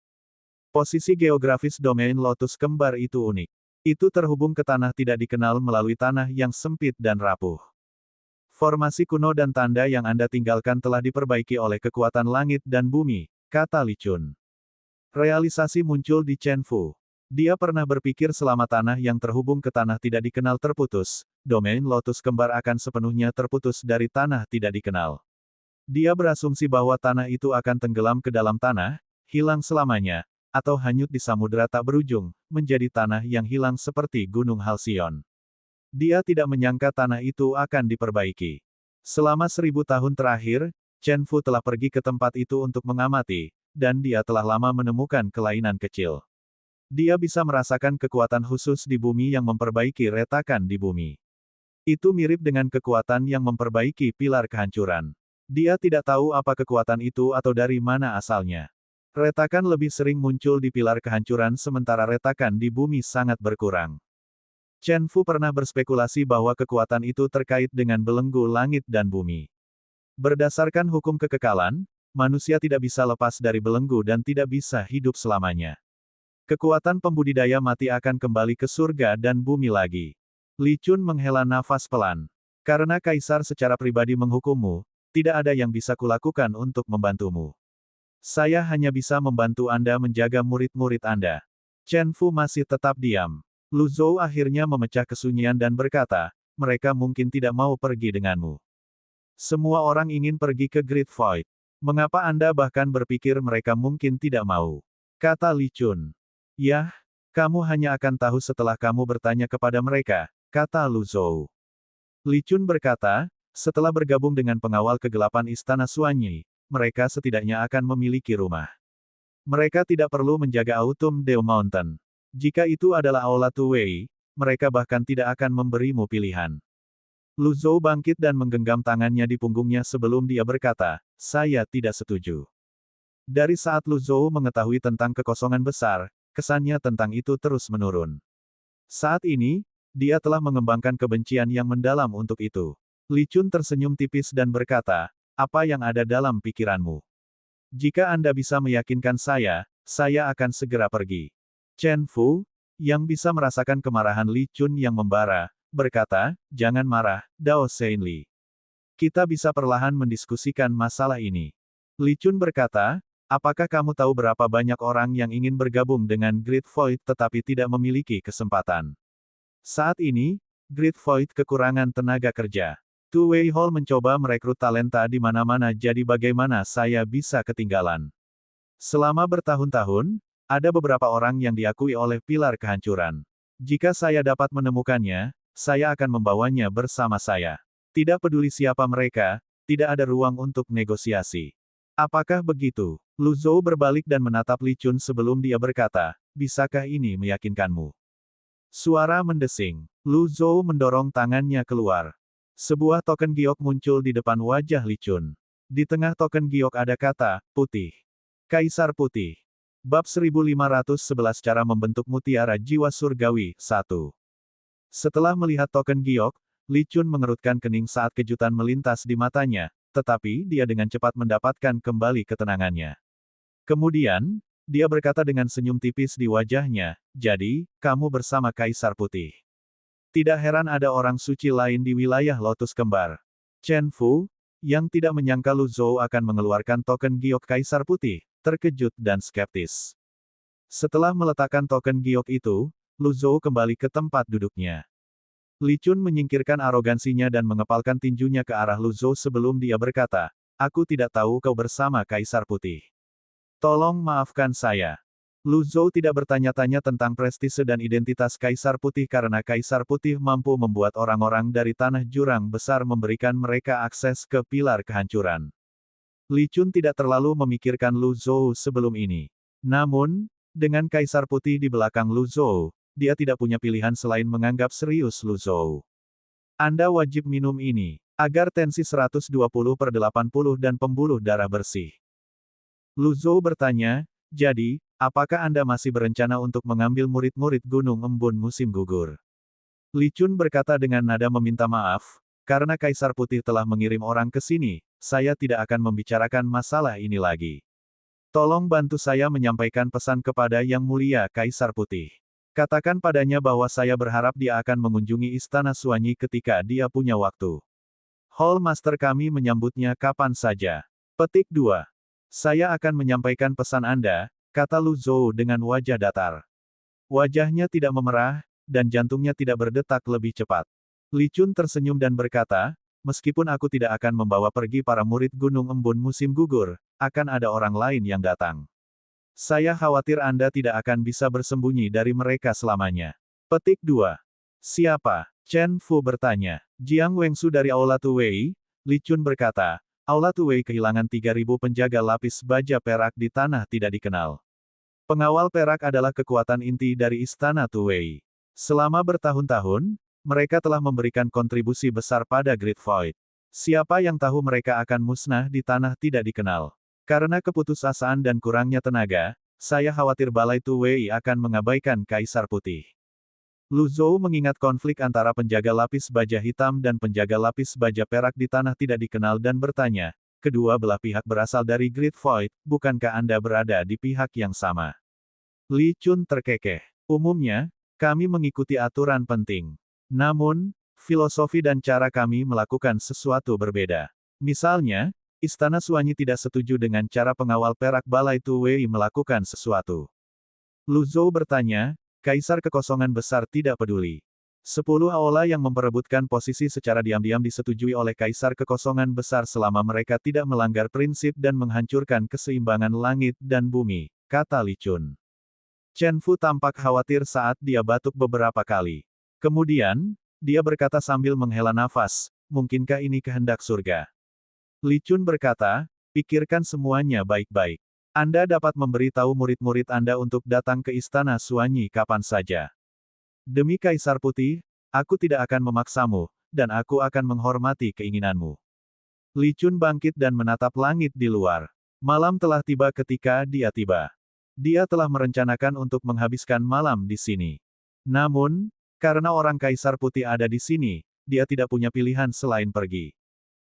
Posisi geografis domain Lotus Kembar itu unik. Itu terhubung ke tanah tidak dikenal melalui tanah yang sempit dan rapuh. Formasi kuno dan tanda yang Anda tinggalkan telah diperbaiki oleh kekuatan langit dan bumi, kata Li Chun. Realisasi muncul di Chen Fu. Dia pernah berpikir selama tanah yang terhubung ke tanah tidak dikenal terputus, domain Lotus Kembar akan sepenuhnya terputus dari tanah tidak dikenal. Dia berasumsi bahwa tanah itu akan tenggelam ke dalam tanah, hilang selamanya, atau hanyut di samudera tak berujung, menjadi tanah yang hilang seperti Gunung Halcyon. Dia tidak menyangka tanah itu akan diperbaiki. Selama 1000 tahun terakhir, Chen Fu telah pergi ke tempat itu untuk mengamati, dan dia telah lama menemukan kelainan kecil. Dia bisa merasakan kekuatan khusus di bumi yang memperbaiki retakan di bumi. Itu mirip dengan kekuatan yang memperbaiki pilar kehancuran. Dia tidak tahu apa kekuatan itu atau dari mana asalnya. Retakan lebih sering muncul di pilar kehancuran sementara retakan di bumi sangat berkurang. Chen Fu pernah berspekulasi bahwa kekuatan itu terkait dengan belenggu langit dan bumi. Berdasarkan hukum kekekalan, manusia tidak bisa lepas dari belenggu dan tidak bisa hidup selamanya. Kekuatan pembudidaya mati akan kembali ke surga dan bumi lagi. Li Chun menghela nafas pelan. Karena Kaisar secara pribadi menghukummu, tidak ada yang bisa kulakukan untuk membantumu. Saya hanya bisa membantu Anda menjaga murid-murid Anda. Chen Fu masih tetap diam. Lu Zhou akhirnya memecah kesunyian dan berkata, mereka mungkin tidak mau pergi denganmu. Semua orang ingin pergi ke Great Void. Mengapa Anda bahkan berpikir mereka mungkin tidak mau? Kata Li Chun. Yah, kamu hanya akan tahu setelah kamu bertanya kepada mereka, kata Lu Zhou. Li Chun berkata, setelah bergabung dengan pengawal kegelapan Istana Suanyi, mereka setidaknya akan memiliki rumah. Mereka tidak perlu menjaga Autumn Dew Mountain. Jika itu adalah Aula Tuwei, mereka bahkan tidak akan memberimu pilihan. Lu Zhou bangkit dan menggenggam tangannya di punggungnya sebelum dia berkata, saya tidak setuju. Dari saat Lu Zhou mengetahui tentang kekosongan besar, kesannya tentang itu terus menurun. Saat ini, dia telah mengembangkan kebencian yang mendalam untuk itu. Li Chun tersenyum tipis dan berkata, apa yang ada dalam pikiranmu? Jika Anda bisa meyakinkan saya akan segera pergi. Chen Fu, yang bisa merasakan kemarahan Li Chun yang membara, berkata, jangan marah, Dao Shenli. Kita bisa perlahan mendiskusikan masalah ini. Li Chun berkata, apakah kamu tahu berapa banyak orang yang ingin bergabung dengan Great Void tetapi tidak memiliki kesempatan? Saat ini, Great Void kekurangan tenaga kerja. Tu Wei Hall mencoba merekrut talenta di mana-mana jadi bagaimana saya bisa ketinggalan? Selama bertahun-tahun, ada beberapa orang yang diakui oleh pilar kehancuran. Jika saya dapat menemukannya, saya akan membawanya bersama saya. Tidak peduli siapa mereka, tidak ada ruang untuk negosiasi. Apakah begitu? Lu Zhou berbalik dan menatap Li Chun sebelum dia berkata, bisakah ini meyakinkanmu? Suara mendesing. Lu Zhou mendorong tangannya keluar. Sebuah token giok muncul di depan wajah Li Chun. Di tengah token giok ada kata, putih. Kaisar Putih. Bab 1511 Cara Membentuk Mutiara Jiwa Surgawi, 1. Setelah melihat token giok, Li Chun mengerutkan kening saat kejutan melintas di matanya, tetapi dia dengan cepat mendapatkan kembali ketenangannya. Kemudian, dia berkata dengan senyum tipis di wajahnya, jadi, kamu bersama Kaisar Putih. Tidak heran ada orang suci lain di wilayah Lotus Kembar. Chen Fu, yang tidak menyangka Lu Zhou akan mengeluarkan token giok Kaisar Putih, terkejut dan skeptis. Setelah meletakkan token giok itu, Lu Zhou kembali ke tempat duduknya. Li Chun menyingkirkan arogansinya dan mengepalkan tinjunya ke arah Lu Zhou sebelum dia berkata, aku tidak tahu kau bersama Kaisar Putih. Tolong maafkan saya. Lu Zhou tidak bertanya-tanya tentang prestise dan identitas Kaisar Putih karena Kaisar Putih mampu membuat orang-orang dari tanah jurang besar memberikan mereka akses ke pilar kehancuran. Li Chun tidak terlalu memikirkan Lu Zhou sebelum ini. Namun, dengan Kaisar Putih di belakang Lu Zhou, dia tidak punya pilihan selain menganggap serius Lu Zhou. Anda wajib minum ini, agar tensi 120/80 dan pembuluh darah bersih. Lu Zhou bertanya, jadi, apakah Anda masih berencana untuk mengambil murid-murid Gunung Embun musim gugur? Li Chun berkata dengan nada meminta maaf, karena Kaisar Putih telah mengirim orang ke sini, saya tidak akan membicarakan masalah ini lagi. Tolong bantu saya menyampaikan pesan kepada Yang Mulia Kaisar Putih. Katakan padanya bahwa saya berharap dia akan mengunjungi Istana Suanyi ketika dia punya waktu. Hall Master kami menyambutnya kapan saja. Petik 2. Saya akan menyampaikan pesan Anda, kata Lu Zhou dengan wajah datar. Wajahnya tidak memerah, dan jantungnya tidak berdetak lebih cepat. Li Chun tersenyum dan berkata, meskipun aku tidak akan membawa pergi para murid Gunung Embun musim gugur, akan ada orang lain yang datang. Saya khawatir Anda tidak akan bisa bersembunyi dari mereka selamanya. Petik 2. Siapa? Chen Fu bertanya. Jiang Wengsu dari Aula Tuwei, Li Chun berkata, Aula Tuwei kehilangan 3.000 penjaga lapis baja perak di tanah tidak dikenal. Pengawal perak adalah kekuatan inti dari Istana Tuwei. Selama bertahun-tahun, mereka telah memberikan kontribusi besar pada Great Void. Siapa yang tahu mereka akan musnah di tanah tidak dikenal. Karena keputusasaan dan kurangnya tenaga, saya khawatir Balai Tuwei akan mengabaikan Kaisar Putih. Lu Zhou mengingat konflik antara penjaga lapis baja hitam dan penjaga lapis baja perak di tanah tidak dikenal dan bertanya, kedua belah pihak berasal dari Great Void, bukankah Anda berada di pihak yang sama? Li Chun terkekeh. Umumnya, kami mengikuti aturan penting. Namun, filosofi dan cara kami melakukan sesuatu berbeda. Misalnya, Istana Suanyi tidak setuju dengan cara pengawal perak Balai Tuwei melakukan sesuatu. Lu Zhou bertanya, Kaisar Kekosongan Besar tidak peduli. 10 aula yang memperebutkan posisi secara diam-diam disetujui oleh Kaisar Kekosongan Besar selama mereka tidak melanggar prinsip dan menghancurkan keseimbangan langit dan bumi, kata Li Chun. Chen Fu tampak khawatir saat dia batuk beberapa kali. Kemudian, dia berkata sambil menghela nafas, mungkinkah ini kehendak surga? Li Chun berkata, pikirkan semuanya baik-baik. Anda dapat memberitahu murid-murid Anda untuk datang ke Istana Suanyi kapan saja. Demi Kaisar Putih, aku tidak akan memaksamu, dan aku akan menghormati keinginanmu. Li Chun bangkit dan menatap langit di luar. Malam telah tiba ketika dia tiba. Dia telah merencanakan untuk menghabiskan malam di sini. Namun, karena orang Kaisar Putih ada di sini, dia tidak punya pilihan selain pergi.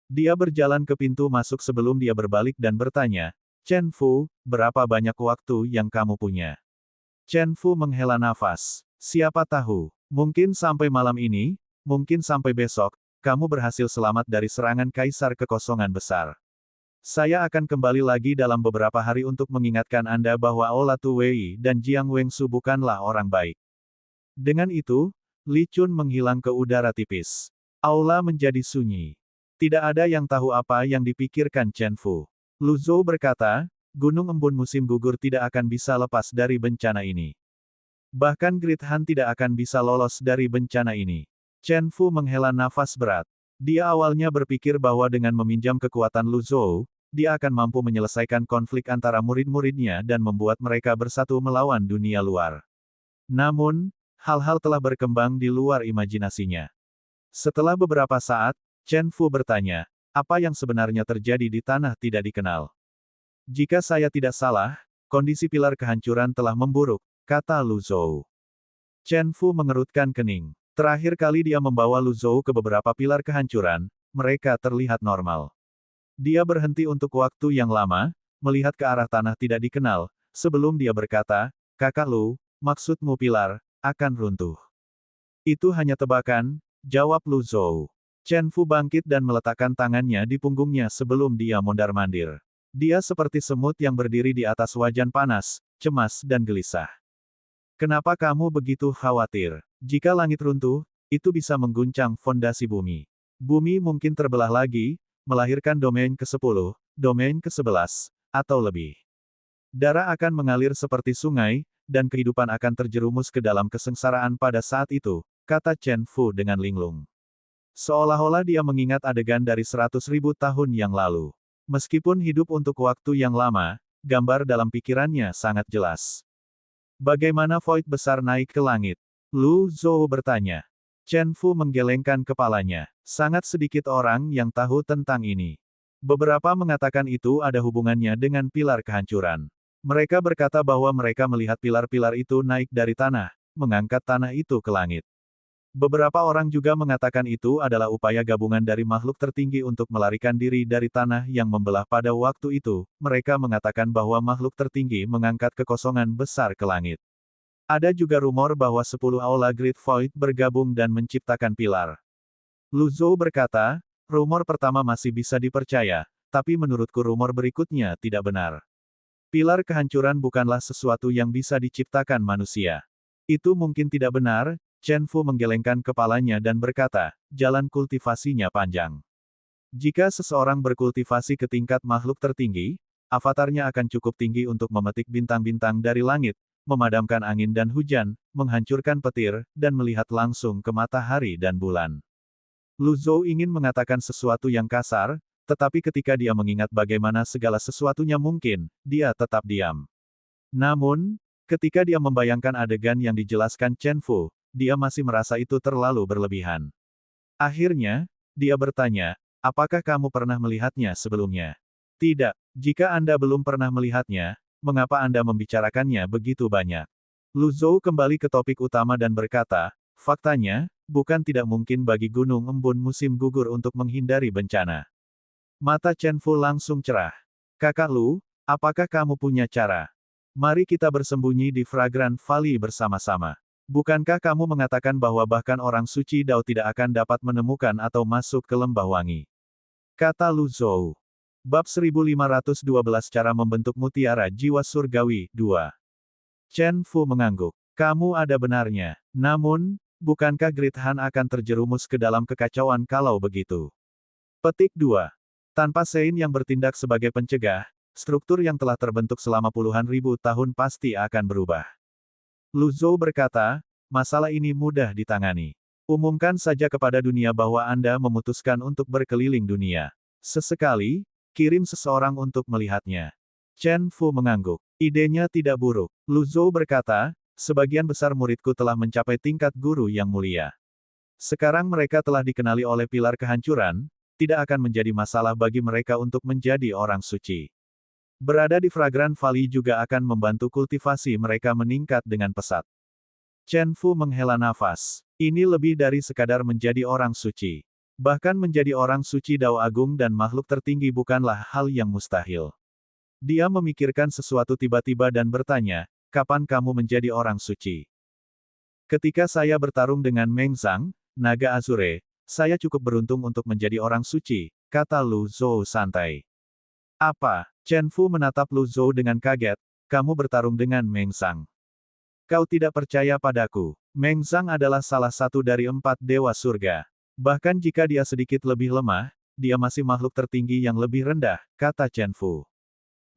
Dia berjalan ke pintu masuk sebelum dia berbalik dan bertanya, Chen Fu, berapa banyak waktu yang kamu punya? Chen Fu menghela nafas. Siapa tahu, mungkin sampai malam ini, mungkin sampai besok, kamu berhasil selamat dari serangan Kaisar Kekosongan Besar. Saya akan kembali lagi dalam beberapa hari untuk mengingatkan Anda bahwa Aula Tuwei dan Jiang Wengsu bukanlah orang baik. Dengan itu, Li Chun menghilang ke udara tipis. Aula menjadi sunyi. Tidak ada yang tahu apa yang dipikirkan Chen Fu. Lu Zhou berkata, Gunung Embun musim gugur tidak akan bisa lepas dari bencana ini. Bahkan Great Han tidak akan bisa lolos dari bencana ini. Chen Fu menghela nafas berat. Dia awalnya berpikir bahwa dengan meminjam kekuatan Lu Zhou, dia akan mampu menyelesaikan konflik antara murid-muridnya dan membuat mereka bersatu melawan dunia luar. Namun, hal-hal telah berkembang di luar imajinasinya. Setelah beberapa saat, Chen Fu bertanya, apa yang sebenarnya terjadi di tanah tidak dikenal? Jika saya tidak salah, kondisi pilar kehancuran telah memburuk, kata Lu Zhou. Chen Fu mengerutkan kening. Terakhir kali dia membawa Lu Zhou ke beberapa pilar kehancuran, mereka terlihat normal. Dia berhenti untuk waktu yang lama, melihat ke arah tanah tidak dikenal, sebelum dia berkata, Kakak Lu, maksudmu pilar, akan runtuh. Itu hanya tebakan, jawab Lu Zhou. Chen Fu bangkit dan meletakkan tangannya di punggungnya sebelum dia mondar-mandir. Dia seperti semut yang berdiri di atas wajan panas, cemas dan gelisah. Kenapa kamu begitu khawatir? Jika langit runtuh, itu bisa mengguncang fondasi bumi. Bumi mungkin terbelah lagi, melahirkan domain ke-10, domain ke-11, atau lebih. Darah akan mengalir seperti sungai, dan kehidupan akan terjerumus ke dalam kesengsaraan pada saat itu, kata Chen Fu dengan linglung. Seolah-olah dia mengingat adegan dari 100.000 tahun yang lalu. Meskipun hidup untuk waktu yang lama, gambar dalam pikirannya sangat jelas. Bagaimana Void besar naik ke langit? Lu Zhou bertanya. Chen Fu menggelengkan kepalanya. Sangat sedikit orang yang tahu tentang ini. Beberapa mengatakan itu ada hubungannya dengan pilar kehancuran. Mereka berkata bahwa mereka melihat pilar-pilar itu naik dari tanah, mengangkat tanah itu ke langit. Beberapa orang juga mengatakan itu adalah upaya gabungan dari makhluk tertinggi untuk melarikan diri dari tanah yang membelah pada waktu itu. Mereka mengatakan bahwa makhluk tertinggi mengangkat kekosongan besar ke langit. Ada juga rumor bahwa 10 aula Great Void bergabung dan menciptakan pilar. Lu Zhou berkata, rumor pertama masih bisa dipercaya, tapi menurutku rumor berikutnya tidak benar. Pilar kehancuran bukanlah sesuatu yang bisa diciptakan manusia. Itu mungkin tidak benar. Chen Fu menggelengkan kepalanya dan berkata, jalan kultivasinya panjang. Jika seseorang berkultivasi ke tingkat makhluk tertinggi, avatarnya akan cukup tinggi untuk memetik bintang-bintang dari langit, memadamkan angin dan hujan, menghancurkan petir, dan melihat langsung ke matahari dan bulan. Lu Zhou ingin mengatakan sesuatu yang kasar, tetapi ketika dia mengingat bagaimana segala sesuatunya mungkin, dia tetap diam. Namun, Ketika dia membayangkan adegan yang dijelaskan Chen Fu, dia masih merasa itu terlalu berlebihan. Akhirnya, dia bertanya, apakah kamu pernah melihatnya sebelumnya? Tidak. Jika Anda belum pernah melihatnya, mengapa Anda membicarakannya begitu banyak? Lu Zhou kembali ke topik utama dan berkata, faktanya, bukan tidak mungkin bagi Gunung Embun musim gugur untuk menghindari bencana. Mata Chen Fu langsung cerah. Kakak Lu, apakah kamu punya cara? Mari kita bersembunyi di Fragrant Valley bersama-sama. Bukankah kamu mengatakan bahwa bahkan orang suci Dao tidak akan dapat menemukan atau masuk ke lembah wangi? Kata Lu Zhou. Bab 1512 Cara Membentuk Mutiara Jiwa Surgawi 2. Chen Fu mengangguk. Kamu ada benarnya. Namun, bukankah Great Han akan terjerumus ke dalam kekacauan kalau begitu? Petik 2. Tanpa Sein yang bertindak sebagai pencegah, struktur yang telah terbentuk selama puluhan ribu tahun pasti akan berubah. Lu Zhou berkata, masalah ini mudah ditangani. Umumkan saja kepada dunia bahwa Anda memutuskan untuk berkeliling dunia. Sesekali, kirim seseorang untuk melihatnya. Chen Fu mengangguk. Idenya tidak buruk. Lu Zhou berkata, sebagian besar muridku telah mencapai tingkat guru yang mulia. Sekarang mereka telah dikenali oleh pilar kehancuran, tidak akan menjadi masalah bagi mereka untuk menjadi orang suci. Berada di Fragrant Valley juga akan membantu kultivasi mereka meningkat dengan pesat. Chen Fu menghela nafas. Ini lebih dari sekadar menjadi orang suci. Bahkan menjadi orang suci Dao Agung dan makhluk tertinggi bukanlah hal yang mustahil. Dia memikirkan sesuatu tiba-tiba dan bertanya, kapan kamu menjadi orang suci? Ketika saya bertarung dengan Meng Zhang, naga Azure, saya cukup beruntung untuk menjadi orang suci, kata Lu Zhou santai. Apa? Chen Fu menatap Lu Zhou dengan kaget, kamu bertarung dengan Meng Zhang. Kau tidak percaya padaku. Meng Zhang adalah salah satu dari 4 dewa surga. Bahkan jika dia sedikit lebih lemah, dia masih makhluk tertinggi yang lebih rendah, kata Chen Fu.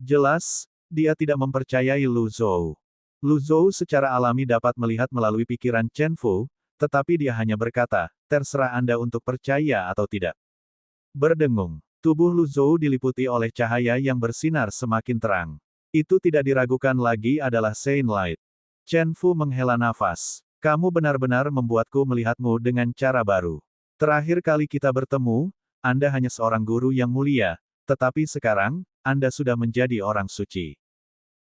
Jelas, dia tidak mempercayai Lu Zhou. Lu Zhou secara alami dapat melihat melalui pikiran Chen Fu, tetapi dia hanya berkata, terserah Anda untuk percaya atau tidak. Berdengung. Tubuh Lu Zhou diliputi oleh cahaya yang bersinar semakin terang. Itu tidak diragukan lagi adalah Sein Light. Chen Fu menghela nafas. Kamu benar-benar membuatku melihatmu dengan cara baru. Terakhir kali kita bertemu, Anda hanya seorang guru yang mulia, tetapi sekarang, Anda sudah menjadi orang suci.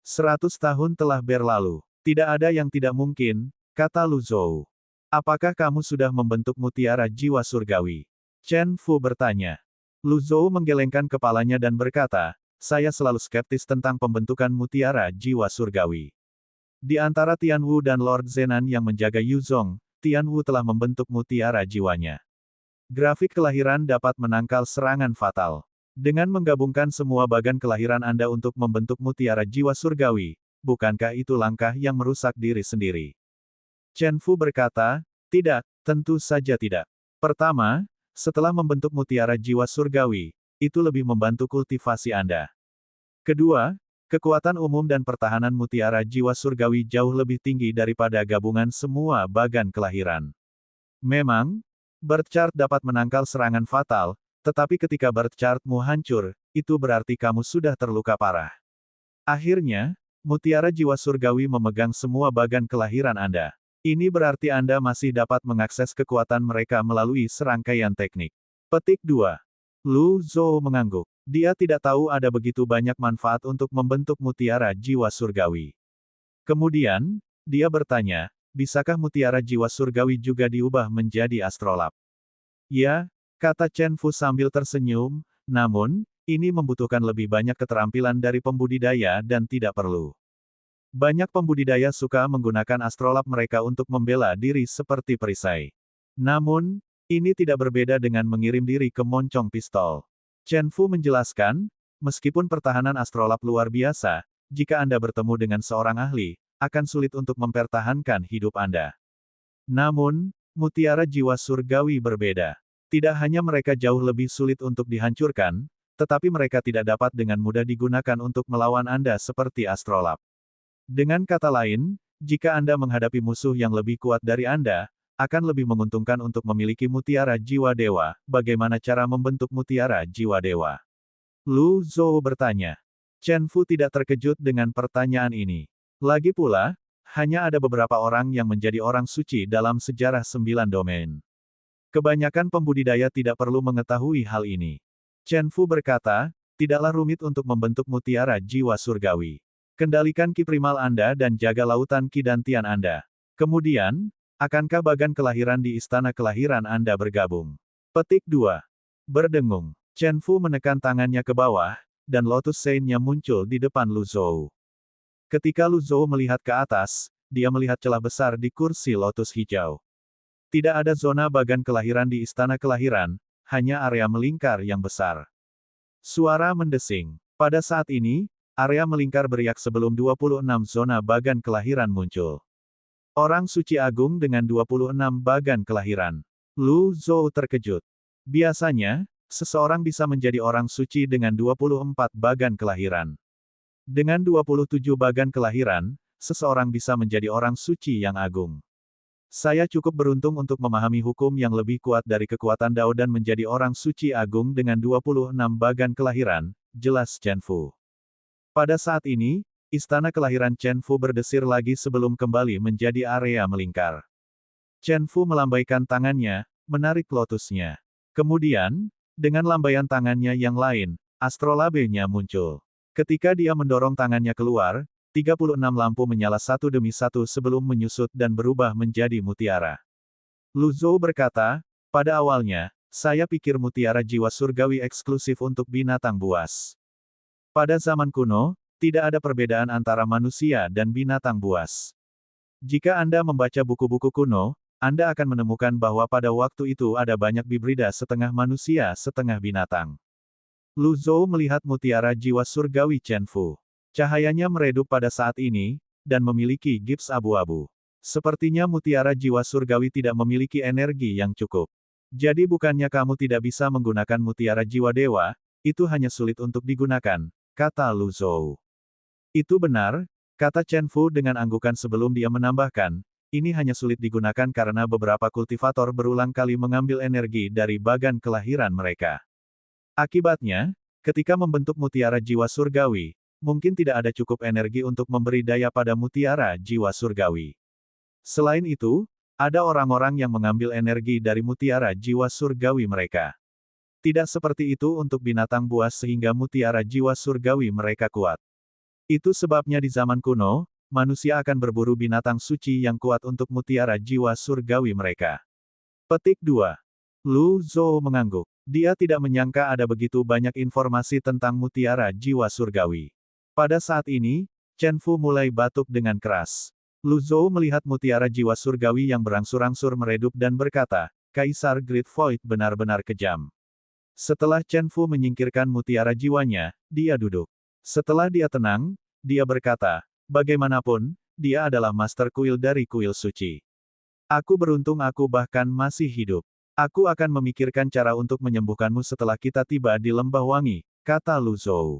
100 tahun telah berlalu. Tidak ada yang tidak mungkin, kata Lu Zhou. Apakah kamu sudah membentuk mutiara jiwa surgawi? Chen Fu bertanya. Lu Zhou menggelengkan kepalanya dan berkata, saya selalu skeptis tentang pembentukan mutiara jiwa surgawi. Di antara Tian Wu dan Lord Zenan yang menjaga Yu Zong, Tian Wu telah membentuk mutiara jiwanya. Grafik kelahiran dapat menangkal serangan fatal. Dengan menggabungkan semua bagan kelahiran Anda untuk membentuk mutiara jiwa surgawi, bukankah itu langkah yang merusak diri sendiri? Chen Fu berkata, tidak, tentu saja tidak. Pertama, setelah membentuk mutiara jiwa surgawi, itu lebih membantu kultivasi Anda. Kedua, kekuatan umum dan pertahanan mutiara jiwa surgawi jauh lebih tinggi daripada gabungan semua bagan kelahiran. Memang, birth chart dapat menangkal serangan fatal, tetapi ketika birth chartmu hancur, itu berarti kamu sudah terluka parah. Akhirnya, mutiara jiwa surgawi memegang semua bagan kelahiran Anda. Ini berarti Anda masih dapat mengakses kekuatan mereka melalui serangkaian teknik. Petik 2. Lu Zhou mengangguk. Dia tidak tahu ada begitu banyak manfaat untuk membentuk mutiara jiwa surgawi. Kemudian, dia bertanya, bisakah mutiara jiwa surgawi juga diubah menjadi astrolab? Ya, kata Chen Fu sambil tersenyum, namun, ini membutuhkan lebih banyak keterampilan dari pembudidaya dan tidak perlu. Banyak pembudidaya suka menggunakan astrolab mereka untuk membela diri seperti perisai. Namun, ini tidak berbeda dengan mengirim diri ke moncong pistol. Chen Fu menjelaskan, meskipun pertahanan astrolab luar biasa, jika Anda bertemu dengan seorang ahli, akan sulit untuk mempertahankan hidup Anda. Namun, mutiara jiwa surgawi berbeda. Tidak hanya mereka jauh lebih sulit untuk dihancurkan, tetapi mereka tidak dapat dengan mudah digunakan untuk melawan Anda seperti astrolab. Dengan kata lain, jika Anda menghadapi musuh yang lebih kuat dari Anda, akan lebih menguntungkan untuk memiliki mutiara jiwa dewa. Bagaimana cara membentuk mutiara jiwa dewa? Lu Zhou bertanya. Chen Fu tidak terkejut dengan pertanyaan ini. Lagi pula, hanya ada beberapa orang yang menjadi orang suci dalam sejarah 9 domain. Kebanyakan pembudidaya tidak perlu mengetahui hal ini. Chen Fu berkata, tidaklah rumit untuk membentuk mutiara jiwa surgawi. Kendalikan ki primal Anda dan jaga lautan ki dantian Anda. Kemudian, akankah bagan kelahiran di istana kelahiran Anda bergabung? Petik 2. Berdengung. Chen Fu menekan tangannya ke bawah, dan Lotus Sein-nya muncul di depan Lu Zhou. Ketika Lu Zhou melihat ke atas, dia melihat celah besar di kursi Lotus hijau. Tidak ada zona bagan kelahiran di istana kelahiran, hanya area melingkar yang besar. Suara mendesing. Pada saat ini, area melingkar beriak sebelum 26 zona bagan kelahiran muncul. Orang suci agung dengan 26 bagan kelahiran. Lu Zhou terkejut. Biasanya, seseorang bisa menjadi orang suci dengan 24 bagan kelahiran. Dengan 27 bagan kelahiran, seseorang bisa menjadi orang suci yang agung. Saya cukup beruntung untuk memahami hukum yang lebih kuat dari kekuatan Dao dan menjadi orang suci agung dengan 26 bagan kelahiran, jelas Chen Fu. Pada saat ini, istana kelahiran Chen Fu berdesir lagi sebelum kembali menjadi area melingkar. Chen Fu melambaikan tangannya, menarik lotusnya. Kemudian, dengan lambaian tangannya yang lain, astrolabe-nya muncul. Ketika dia mendorong tangannya keluar, 36 lampu menyala satu demi satu sebelum menyusut dan berubah menjadi mutiara. Lu Zhou berkata, pada awalnya, saya pikir mutiara jiwa surgawi eksklusif untuk binatang buas. Pada zaman kuno, tidak ada perbedaan antara manusia dan binatang buas. Jika Anda membaca buku-buku kuno, Anda akan menemukan bahwa pada waktu itu ada banyak hibrida setengah manusia setengah binatang. Lu Zhou melihat mutiara jiwa surgawi Chen Fu. Cahayanya meredup pada saat ini, dan memiliki gips abu-abu. Sepertinya mutiara jiwa surgawi tidak memiliki energi yang cukup. Jadi bukannya kamu tidak bisa menggunakan mutiara jiwa dewa, itu hanya sulit untuk digunakan, kata Lu Zhou. Itu benar, kata Chen Fu dengan anggukan sebelum dia menambahkan, ini hanya sulit digunakan karena beberapa kultivator berulang kali mengambil energi dari bagan kelahiran mereka. Akibatnya, ketika membentuk mutiara jiwa surgawi, mungkin tidak ada cukup energi untuk memberi daya pada mutiara jiwa surgawi. Selain itu, ada orang-orang yang mengambil energi dari mutiara jiwa surgawi mereka. Tidak seperti itu untuk binatang buas sehingga mutiara jiwa surgawi mereka kuat. Itu sebabnya di zaman kuno, manusia akan berburu binatang suci yang kuat untuk mutiara jiwa surgawi mereka. Petik 2. Lu Zhou mengangguk. Dia tidak menyangka ada begitu banyak informasi tentang mutiara jiwa surgawi. Pada saat ini, Chen Fu mulai batuk dengan keras. Lu Zhou melihat mutiara jiwa surgawi yang berangsur-angsur meredup dan berkata, Kaisar Great Void benar-benar kejam. Setelah Chen Fu menyingkirkan mutiara jiwanya, dia duduk. Setelah dia tenang, dia berkata, bagaimanapun, dia adalah master kuil dari kuil suci. Aku beruntung aku bahkan masih hidup. Aku akan memikirkan cara untuk menyembuhkanmu setelah kita tiba di Lembah Wangi, kata Lu Zhou.